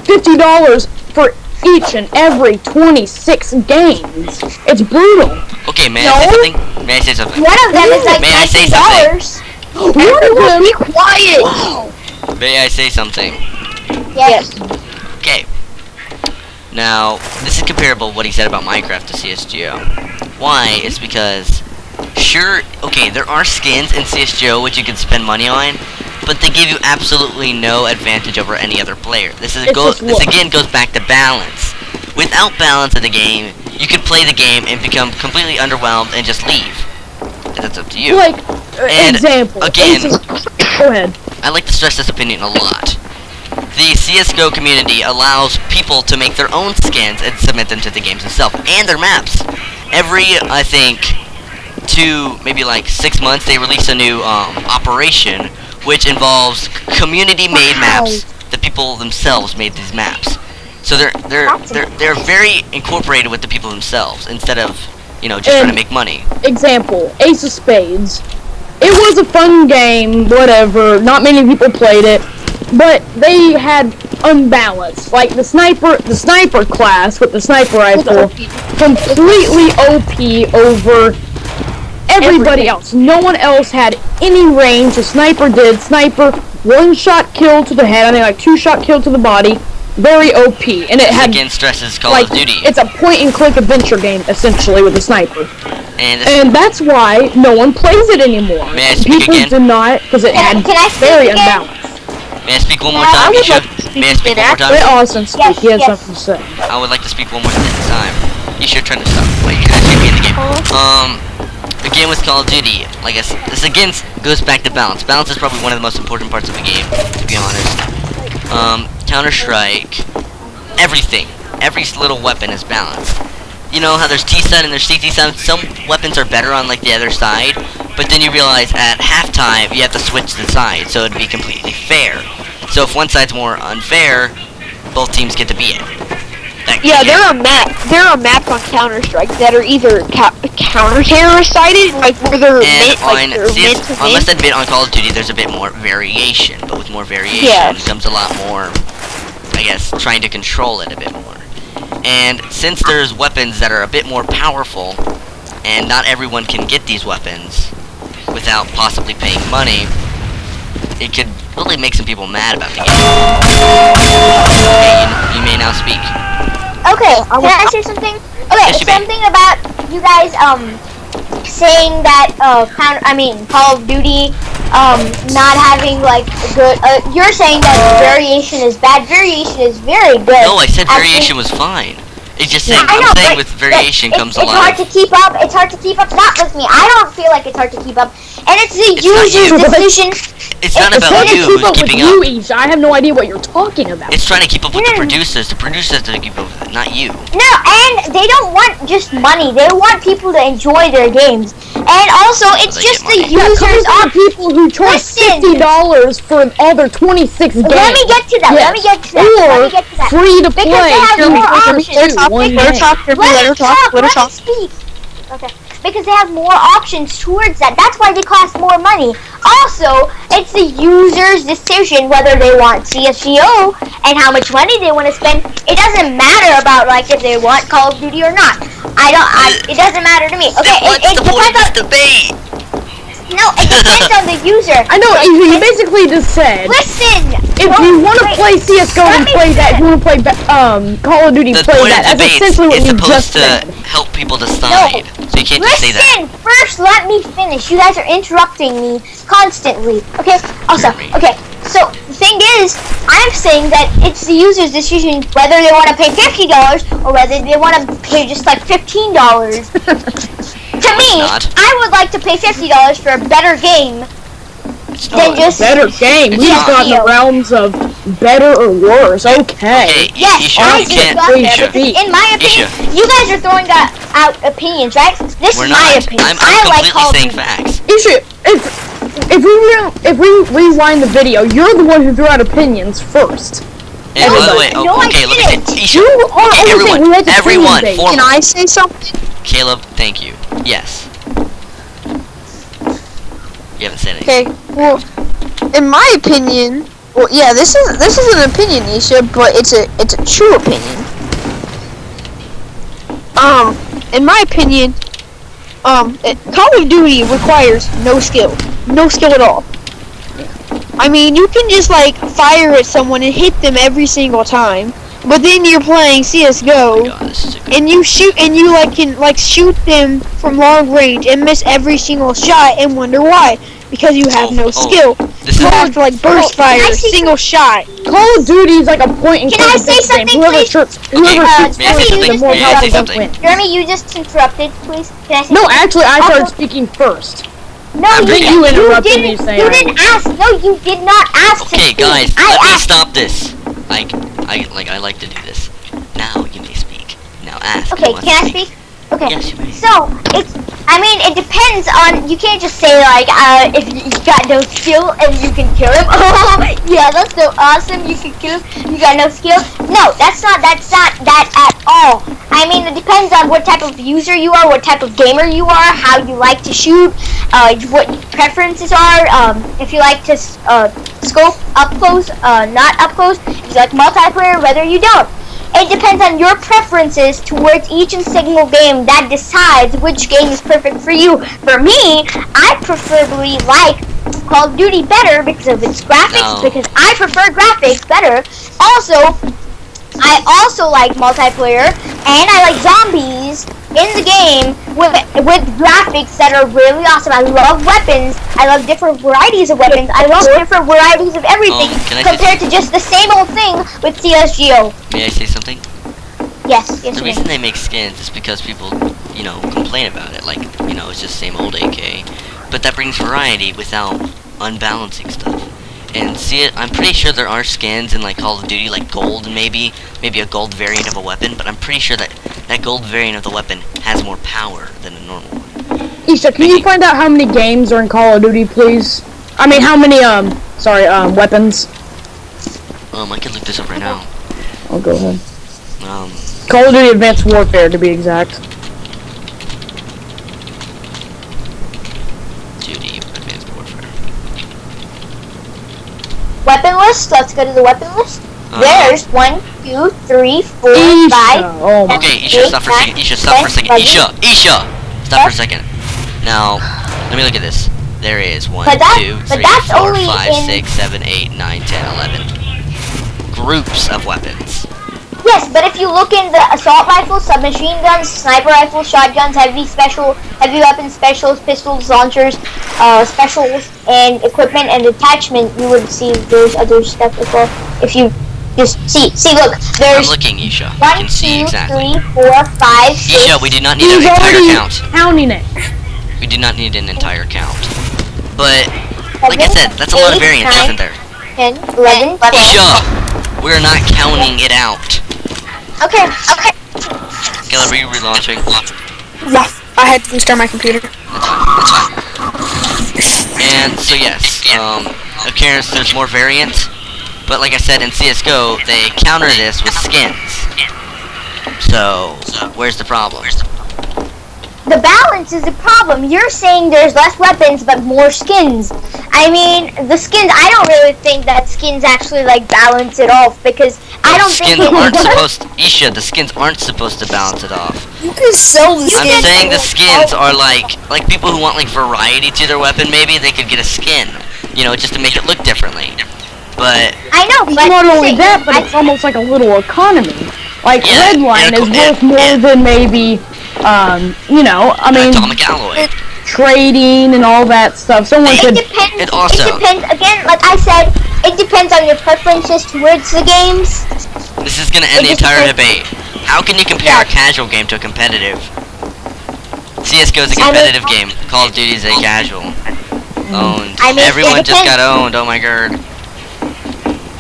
$50 for each and every 26 games. It's brutal. Okay, may I say something? May I say something? One of them is like May I say $19. One of Be them, quiet! May I say something? Yes. Okay. Now, this is comparable what he said about Minecraft to CSGO. Why? It's because, sure, okay, there are skins in CSGO which you can spend money on, but they give you absolutely no advantage over any other player. This again goes back to balance. Without balance in the game, you can play the game and become completely underwhelmed and just leave. And that's up to you. like, And example. again- Go ahead. I like to stress this opinion a lot. The CSGO community allows people to make their own skins and submit them to the games itself and their maps. Every, I think, maybe like 6 months, they release a new operation which involves community-made maps. The people themselves made these maps, so they're very incorporated with the people themselves instead of just trying to make money. Example, Ace of Spades. It was a fun game, whatever, not many people played it, but they had unbalance. Like the sniper class with the sniper rifle, completely OP over everybody else. No one else had any range. The sniper did. Sniper, 1-shot kill to the head, I think like 2-shot kill to the body. Very OP, and it had Again, stresses Call like of Duty. it's a point-and-click adventure game essentially with the sniper. And And that's why no one plays it anymore. May I speak People again? do not, because it had Can I speak very again? unbalanced. may I speak one more I time? would Isha? like to speak May I speak one more again. Let time? Austin speak. He has yes. something to say. I would like to speak one more time. You should turn this up. Wait, you guys should be in the game. Again with Call of Duty, like I said, this again goes back to balance. Balance is probably one of the most important parts of the game, to be honest. Counter-Strike, everything, every little weapon is balanced. You know how there's T-Sun and there's CT-Sun, some weapons are better on like the other side, but then you realize at halftime you have to switch the side, so it'd be completely fair. So if one side's more unfair, both teams get to be it. Yeah, there are maps on Counter-Strike that are either counter-terrorist sided, like where they're And they're meant to I must admit, on Call of Duty, there's a bit more variation, but with more variation Yes. comes a lot more, I guess, trying to control it a bit more. And since there's weapons that are a bit more powerful, and not everyone can get these weapons without possibly paying money, it could really make some people mad about the game. Okay, you may now speak. Okay, can I say something? Okay, Yes, you may. something about you guys saying that Call of Duty not having like good. You're saying that variation is bad. Variation is very good. No, I said Actually, variation was fine. It's just saying, I know, I'm saying but with variation comes a it's lot hard of... to keep up. It's hard to keep up. Not with me. I don't feel like it's hard to keep up. And it's the It's not user's you. decision. It's not It's about trying to you keep who's up with keeping you, up. Isha. I have no idea what you're talking about. It's trying to keep up with the Yeah. producers. The producers have to keep up with it, not you. No, and they don't want just money. They want people to enjoy their games. And also, it's they just get the money. Yeah, users coming from of people who charge Listen. $50 for all their 26 games. Let me get to that. Let me get to that. Or Let me get to that. free to Because play. they have Here we more go, options. one Let game. her talk. Let her speak. Okay. Because they have more options towards that. That's why they cost more money. Also, it's the user's decision whether they want CSGO and how much money they want to spend. It doesn't matter about like if they want Call of Duty or not. It doesn't matter to me. Okay, Then what's it the point of depends this on. debate? No, it depends on the user. I know, Like, you basically just said, Listen. if you want to wait. play CSGO, then Let me play that. If you finish. want to play Call of Duty, The play point that. of That's debates essentially what is you supposed just to said. help people decide. So you can't just say that. Listen, first let me finish. You guys are interrupting me constantly. Okay? Also, Hear me. okay. So the thing is, I'm saying that it's the user's decision whether they want to pay $50 or whether they want to pay just like $15. To me, not. I would like to pay $50 for a better game than just Better game. It's We've not. got in the realms of better or worse. Okay. Okay, Yes, Isha, I you just can't. got there Isha. because in my opinion, you guys are throwing out opinions, right? This We're is my not. opinion. I'm I like completely Call of saying Duty. facts. Isha, if we rewind the video, you're the one who threw out opinions first. And by the Everybody. way, No, I okay, look at didn't. it. Isha, You are okay, only saying we had to everyone, debate. foremost. Can I say something? Caleb, thank you. Yes. You haven't said Okay. anything. Well, in my opinion, well, yeah, this is an opinion, Isha, but it's a true opinion. In my opinion, Call of Duty requires no skill at all. I mean, you can just like fire at someone and hit them every single time, but then you're playing Oh CS:GO. my God, this is a good And you shoot, and you can shoot them from long range and miss every single shot and wonder why. Because you have no skill. This is You have to burst fire, Can I say single shot. Call of Duty is like a point and Can I say game. something, Whoever please? shoots, Okay, whoever shoots may I say first, something? the more May I say powerful something? wins. Jeremy, you just interrupted, please. Can I say No, something? actually, I started Also- speaking first. No, I'm you, thinking- You interrupted didn't. me saying You I didn't ask. No, you did not ask. to Okay, speak. guys, I let me asked. stop this. I like to do this. Now you may speak. Now ask. Okay, who wants can to I speak? Okay. Yes, you may. So it depends on. You can't just say like, if you got no skill and you can kill him. Oh, yeah, that's so awesome. You can kill him. You got no skill. No, that's not that at all. I mean, it depends on what type of user you are, what type of gamer you are, how you like to shoot, what your preferences are. If you like to scope up close, not up close. If you like multiplayer, whether you don't. It depends on your preferences towards each and single game that decides which game is perfect for you. For me, I preferably like Call of Duty better because of its graphics, No. because I prefer graphics better. Also, I also like multiplayer, and I like zombies in the game with graphics that are really awesome. I love weapons. I love different varieties of weapons. I love different varieties of everything Can I say compared to just the same old thing with CSGO. May I say something? Yes, The you reason may. they make skins is because people, complain about it. Like, it's just same old AK. But that brings variety without unbalancing stuff. And I'm pretty sure there are skins in like Call of Duty, like gold, and maybe a gold variant of a weapon. But I'm pretty sure that gold variant of the weapon has more power than a normal one. Isha, can you find out how many games are in Call of Duty, please? I mean, how many weapons? I can look this up right now. I'll go ahead. Um, Call of Duty Advanced Warfare, to be exact. Duty Advanced Warfare. Weapon list. Let's go to the weapon list. There's 1, 2, 3, 4, 5. Oh my. Okay, Isha, stop for a second. Isha, stop for a second. Isha, stop for a second. Now, let me look at this. There is 1, But that- 2, but 3, that's 4, only 5, in- 6, 7, 8, 9, 10, 11 groups of weapons. Yes, but if you look in the assault rifles, submachine guns, sniper rifles, shotguns, heavy weapons, specials, pistols, launchers, specials, and equipment and attachment, you would see there's other stuff as well. If you Just see, look, I'm there's looking, Isha. I 1, can see 2, exactly. 3, 4, 5, 6. Isha, we do not need an He's entire already count. counting it. We do not need an entire count. But, like I said, that's a lot of variance, isn't there? 10, 11, 12. Isha, we're not counting it out. Okay. Caleb, are you relaunching? Yeah, I had to restart my computer. That's fine. And so yes, appearance there's more variant, but like I said in CS:GO, they counter this with skins. So where's the problem? The balance is the problem. You're saying there's less weapons but more skins. I mean, the skins, I don't really think that skins actually like balance it off because I don't think skins aren't supposed. Isha, the skins aren't supposed to balance it off. You can sell the I'm saying the skins are like people who want like variety to their weapon. Maybe they could get a skin, you know, just to make it look differently. But I know, but Not only that, but it's almost like a little economy. Like Yeah, Redline and is worth more than maybe, you know, I mean, atomic alloy. trading and all that stuff. Someone it could. depends. It also- depends. Again, like I said, it depends on your preferences towards the games. This is gonna end the entire debate. How can you compare a casual game to a competitive? CS:GO is a competitive game. Call of Duty is a casual. Owned. I mean, Everyone it just got depends. owned. Oh my god.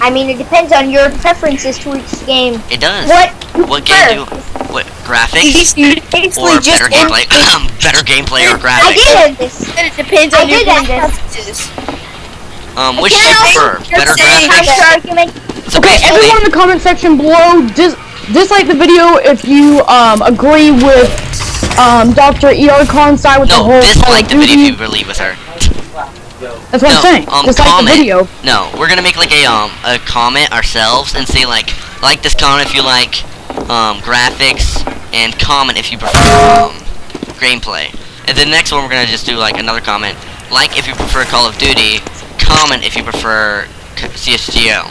I mean, it depends on your preferences towards the game. It does. What you What prefer. game do? What graphics or better gameplay? Better gameplay or I graphics? did end this. It depends I on your did end this. preferences. Which do you prefer? Better saying- graphics? Counter argument. So Okay, everyone basically, in the comment section below, dislike the video if you agree with Dr. Khan's side with the no, whole Call dislike of the video Duty. if you believe with her. That's what No, I'm saying. Dislike the comment. video. No, we're gonna make like a comment ourselves and say like this comment if you like graphics, and comment if you prefer gameplay. And the next one we're gonna just do like another comment, like if you prefer Call of Duty, comment if you prefer CS:GO.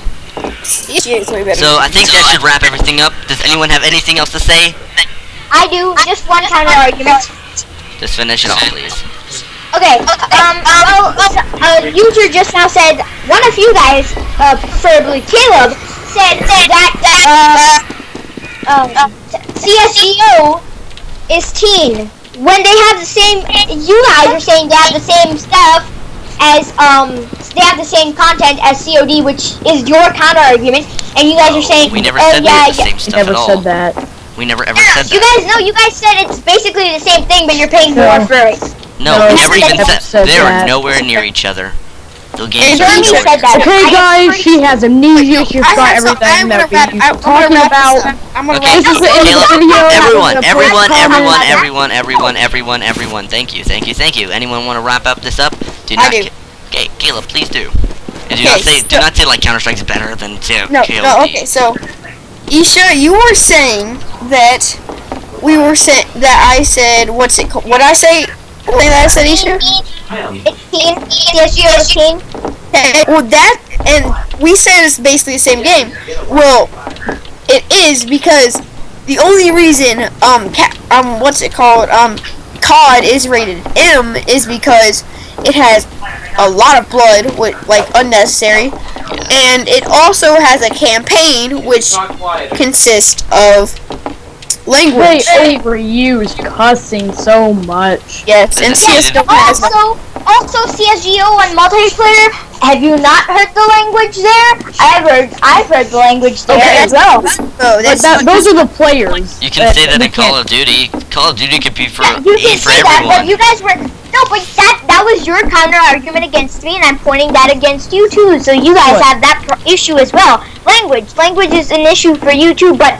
It's way better. So I think that should wrap everything up. Does anyone have anything else to say? I do. Just one counter argument. Just finish it off, please. Okay. Well, a user just now said one of you guys, preferably Caleb, said that CS:GO is teen. When they have the same, you guys are saying they have the same stuff as they have the same content as COD, which is your counter argument, and you guys are saying, We never oh said they yeah, had the yeah. same I stuff never at all. said that. We never ever said You that. guys know. You guys said it's basically the same thing, but you're paying No. more for it. No, No, we we never even never said said they are that. nowhere near each other. The games And are Jeremy nowhere said near. that. Okay, I am guys, pretty- she has amnesia. She forgot I'm everything that gonna we wrap. were I'm gonna talking wrap about. this up. I'm gonna Okay, wrap This is this the up. end of the video. Everyone. Anyone want to wrap up this up? Do I not. do. Okay, Caleb, please do. And Okay, do not say like Counter Strike's better than KOD. No, okay, so Isha, you were saying that we were saying that I said what's it called? What I say? What thing that I said, Isha? It's teen. CS:GO is teen. Okay, well that and we said it's basically the same game. Well, it is because the only reason what's it called? COD is rated M is because it has a lot of blood, like unnecessary, and it also has a campaign which consists of They language. overuse cussing so much. Yes, and CS:GO has Also CS:GO on multiplayer. Have you not heard the language there? I've heard the language there Okay, as well. oh, But that's those are the players. You can say that we in Call can't- of Duty. Call of Duty could be for You can for say that, but everyone. you guys were but that was your counter argument against me, and I'm pointing that against you too. So you guys What? have that issue as well. Language is an issue for you too, but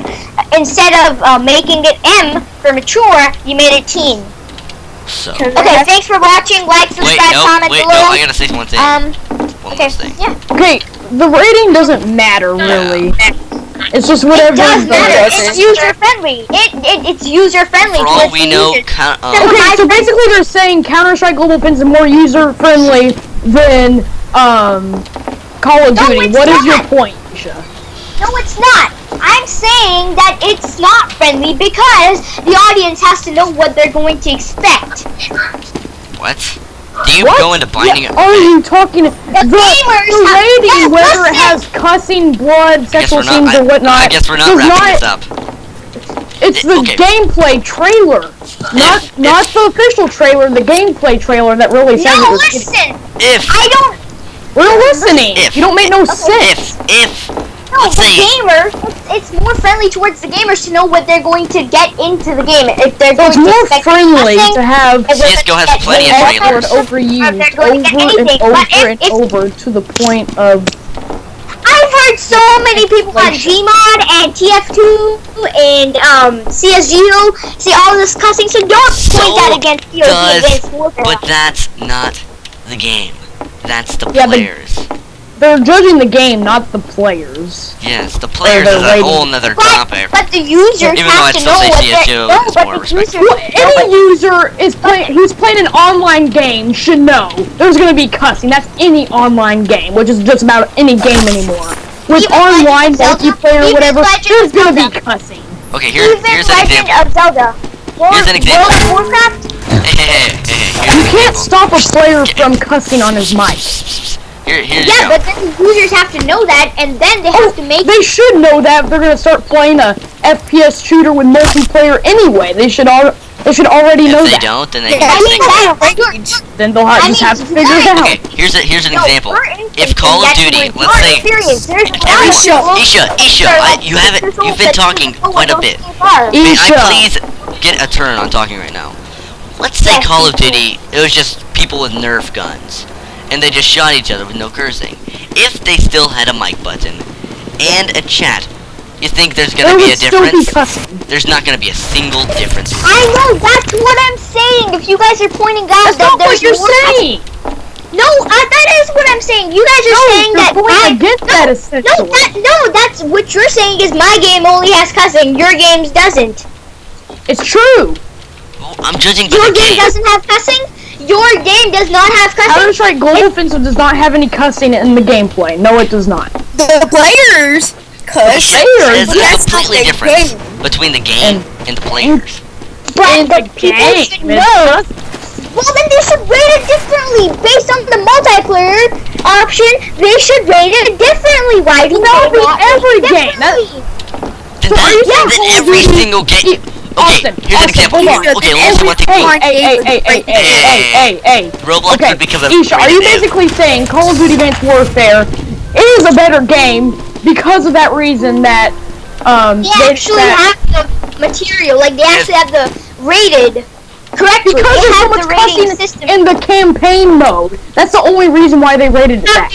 instead of making it M for mature, you made it teen. So Okay, thanks for watching. Like, wait, subscribe, comment no, below. I gotta say one thing. One Okay, more thing. yeah. Okay, the rating doesn't matter really. It's just whatever. It does matter. Okay. It's user friendly. It's user friendly. For all we know, Okay, so basically they're saying Counter-Strike Global Offensive is more user-friendly than Call of No, Duty. it's What is your not. point, Isha? No, it's not. I'm saying that it's not friendly because the audience has to know what they're going to expect. what? Do you go into binding? Are you talking? The rating, whether it has cussing, blood, sexual scenes, or whatnot, I guess we're not wrapping this up. It's the gameplay trailer, not the official trailer. The gameplay trailer that really says No, it. listen. If I don't. We're listening. If You don't make no sense. if No, let's the say gamers. It's more friendly towards the gamers to know what they're going to get into the game. If they're So going it's to more expect friendly nothing, to have if they're CS:GO gonna has get plenty of nothing, trailers. overused they're going to get over and anything, but over and if- over to the point of. I've heard so many people on Gmod and TF2 and CSGO say all this cussing, so don't point that against COD against Warfare. but that's not the game. That's the Yeah, players. They're judging the game, not the players. Yes, the players they're is a rating. whole nother topic. But the users Even though have I'd to still know say what CSGO they're. No, is but more the respectful. users. Any user is who's playing an online game should know there's gonna be cussing. That's any online game, which is just about any game anymore. With Even online Legend of Zelda, multiplayer or even whatever, Legend there's of gonna be Zelda. cussing. Okay, Even here's an Legend example. of Zelda. Here's an example. World of Warcraft. Hey, here's You an can't example. stop a player from cussing on his mic. Here you Yeah, go. but then the users have to know that, and then they have to make. They should know that if they're gonna start playing a FPS shooter with multiplayer anyway. They should already know If they that. don't, then they I can mean, just Then they'll just have to figure it out. Okay, here's an No, example. for instance, If Call of that's Duty, with let's your say, experience, there's Isha, you've been talking quite a bit. May I please get a turn on talking right now? Let's say Yes, Call of you Duty, it was just people with Nerf guns, and they just shot each other with no cursing. If they still had a mic button and a chat, you think there's gonna There be a would still be difference? cussing. There's not gonna be a single difference. I know, that's what I'm saying. If you guys are pointing out That's that not what there's you're more saying. No, that is what I'm saying. You guys are saying that you're going against that no, essentially. that's what you're saying is my game only has cussing, your game's doesn't. It's true. Well, I'm judging by Your the game game. doesn't have cussing? Your game does not have cussing? Counter-Strike Global Offensive does not have any cussing in the gameplay. No, it does not. The players cuss. Players, There's a That's completely not the difference game. between the game and the players. But the people game, should it's know. Well, then they should rate it differently. Based on the multiplayer option, they should rate it differently. Why do No, they not every rate it game. differently? Then every single game. Okay, here's an example. hold on. Okay, let's want to Hey. Roblox Okay, would become a Isha, are you rated M. basically saying Call of Duty Advanced Warfare is a better game because of that reason that They actually have the material, like they actually have the rated correctly. because They there's so have much the rating cussing system. in the campaign mode. That's the only reason why they rated it Now, that.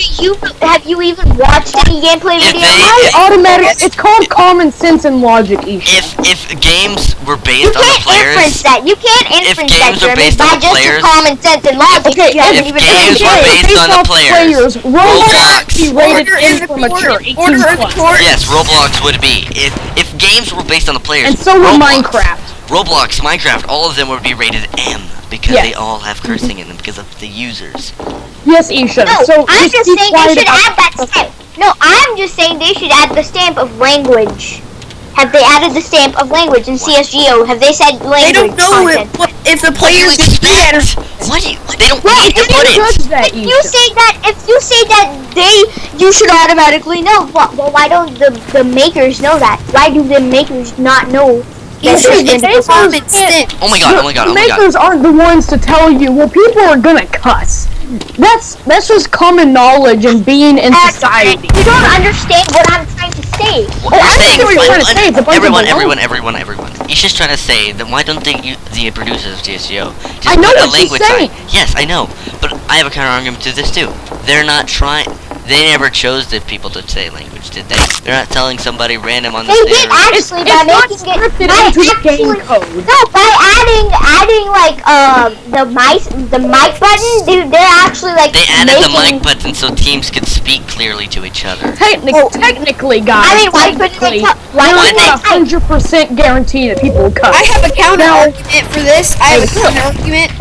have you even watched any gameplay If videos? It's called common sense and logic, Isha. If games were You based on the can't inference players, that. You can't inference that, games are Jeremy, based on by the just players- your common sense and logic. Okay, you haven't if even games done were it. based on the off players, Roblox be rated Order in M the for court. mature, 18 Order in the plus. court. yes, Roblox would be. If games were based on the players, And so would Roblox, Minecraft. Roblox, Minecraft, all of them would be rated M because Yes. they all have cursing in them because of the users. Yes, Isha. No, so I'm just be saying quiet they should about add that stamp. No, I'm just saying they should add the stamp of language. Have they added the stamp of language in CSGO? Have they said They language don't know content? if the What do you players do that or expect? What do you? They don't Well, need to if put you it. judge that, If you Isha. say that, you should automatically know. Well, why don't the makers know that? Why do the makers not know? You that should there's get gonna be common sense. Oh my god! Oh my god! The Oh my god! makers aren't the ones to tell you, well, people are gonna cuss. That's just common knowledge and being in society. You don't understand what I'm trying to say. What I you're understand saying, what you're trying to say, it's a bunch of everyone. He's just trying to say that why don't the producers of CSGO just I know put a what she's language saying. sign? Yes, I know, but I have a counter argument to this too. They're not trying. They never chose the people to say language, did they? They're not telling somebody random on the They did stairs. actually It's by not making scripted by into the game actually- code. No, by adding like the mic button, they're actually like They added the making, mic button so teams could speak clearly to each other. Technically, guys. I mean, why couldn't they? Why Why couldn't they- they? 100% guarantee that people will cuss. I have a counter Now- argument for this. I have a counter argument.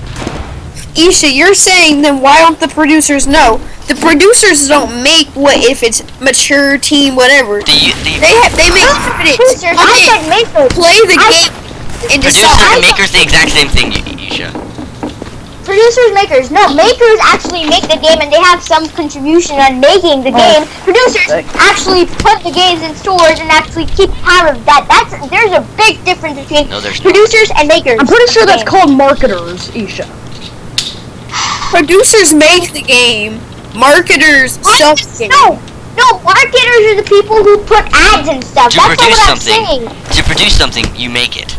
Isha, you're saying then why don't the producers know? The producers don't make what if it's mature teen whatever. They make Producers, I said makers. play the game and Producers decide. and makers the exact same thing, Isha. producers, makers. No, makers actually make the game and they have some contribution on making the game. Producers actually put the games in stores and actually keep count of that. There's a big difference between producers and makers. I'm pretty sure that's called marketers, Isha. Producers make the game. Marketers sell the game. No, marketers are the people who put ads and stuff. To That's produce what I'm something, saying. to produce something, you make it.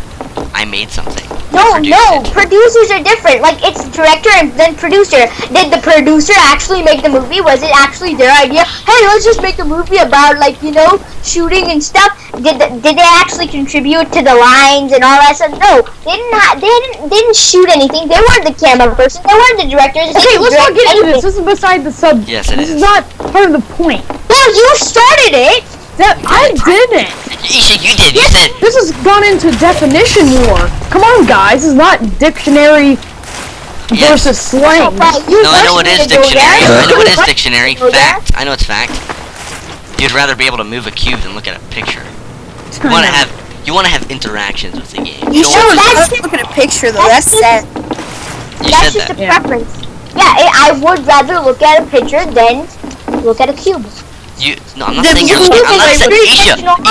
I made something. No, Produce it. producers are different. Like, it's director and then producer. Did the producer actually make the movie? Was it actually their idea? Hey, let's just make a movie about, like, you know, shooting and stuff. Did they actually contribute to the lines and all that stuff? No, they didn't shoot anything. They weren't the camera person. They weren't the directors. Okay, let's not get into this. This is beside the subject. Yes, it This is. is not part of the point. Well, you started it. I didn't. Isha, you did. You said. This has gone into definition war. Come on, guys. This is not dictionary versus slang. No, I know it is dictionary. I know it is dictionary. Fact. I know it's fact. You'd rather be able to move a cube than look at a picture. You want to have interactions with the game. You don't should want to- look at a picture though. That's sad. You That's said just a that. preference. Yeah, I would rather look at a picture than look at a cube. No, I'm not Then saying you're you looking. look I'm not like saying very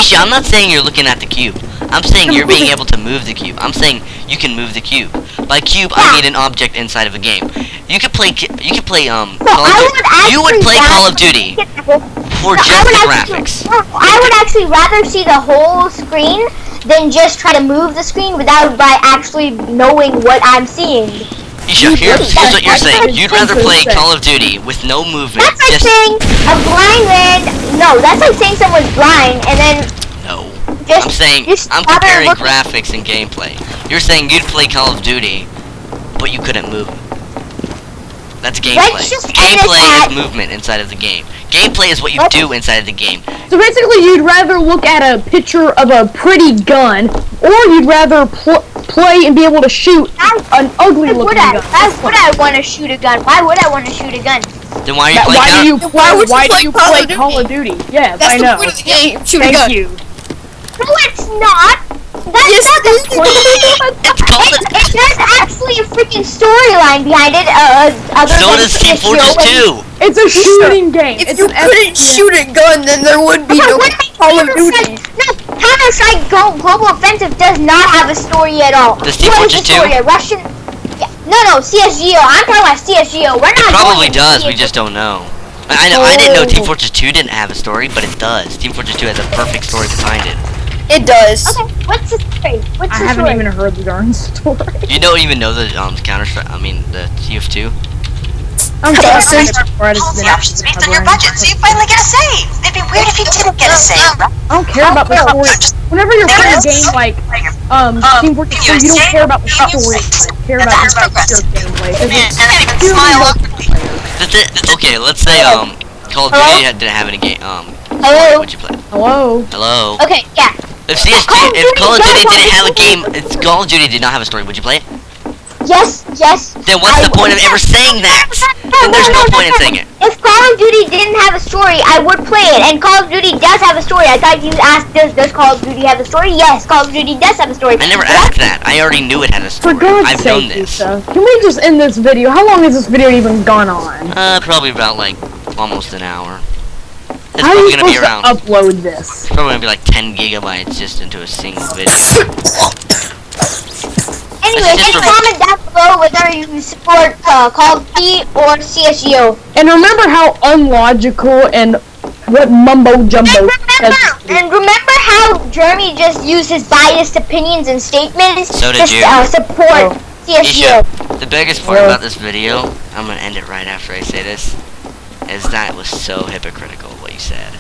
Isha. I'm not saying you're looking at the cube. I'm saying you're being able to move the cube. I'm saying you can move the cube. By cube, I mean an object inside of a game. You could play. You could play. Call of Duty. You would play Call of Duty for just the graphics. I would actually rather see the whole screen than just try to move the screen by actually knowing what I'm seeing. Isha, here's what you're saying. You'd rather play Call of Duty with no movement. That's like Just saying a blind man. No, that's like saying someone's blind and then no. just. I'm saying just I'm rather comparing look- graphics and gameplay. You're saying you'd play Call of Duty, but you couldn't move. That's gameplay. Let's just end Gameplay this is movement inside of the game. Gameplay is what you do inside of the game. So basically, you'd rather look at a picture of a pretty gun, or you'd rather play and be able to shoot an ugly-looking gun. Why would I want to shoot a gun? Why would I want to shoot a gun? Then why are you Why playing? do you Why would you Why play do you Call play of Duty? Call of Duty? Yes, That's I the know. point of the game. Shoot a Thank gun. you. No, it's not. That's not the point. It's called There's actually a freaking storyline behind it. Other So than does Team just Fortress showing- 2. It's a shooting game. If It's you an couldn't shoot a gun, then there would be no Call of Duty. No, Counter-Strike Global Offensive does not have a story at all. Does Team What is Fortress the story? 2? A Russian? Yeah. No, CSGO. I'm talking about CSGO. We're not. Probably going to does. We CSGO. just don't know. I didn't know Team Fortress 2 didn't have a story, but it does. Team Fortress 2 has a perfect story behind it. It does. Okay, what's the story? What's I the haven't story? even heard the darn story. You don't even know the Counter-Strike. I mean the TF2. I'm sorry. All the options based on your budget, so you finally get a save. It'd be weird if you didn't get a save. I don't care about the story. Whenever you're playing a game like Team Fortress 2, you don't care about the story. You care about your gameplay. And then even smile awkwardly. Okay, let's say Call of Duty didn't have any game. Hello? What'd you play? Hello. Hello. Okay, yeah. If Call of Duty didn't have a game, if Call of Duty did not have a story, would you play it? Yes. Then what's the point of ever saying that? Then there's no point in saying it. If Call of Duty didn't have a story, I would play it. And Call of Duty does have a story. I thought you asked, does Call of Duty have a story? Yes, Call of Duty does have a story. I never asked that. I already knew it had a For story. God's I've known sake, this. Lisa, can we just end this video? How long has this video even gone on? Probably about like almost an hour. It's How are probably you gonna be supposed around. to upload this? It's probably gonna be like 10 gigabytes just into a single video. Anyway, Let's just just comment down below whether you support Call of Duty or CSGO. And remember how unlogical and what mumbo jumbo. And remember how Jeremy just used his biased opinions and statements So did to you. support CSGO. Isha, the biggest part about this video, I'm gonna end it right after I say this, is that it was so hypocritical what you said.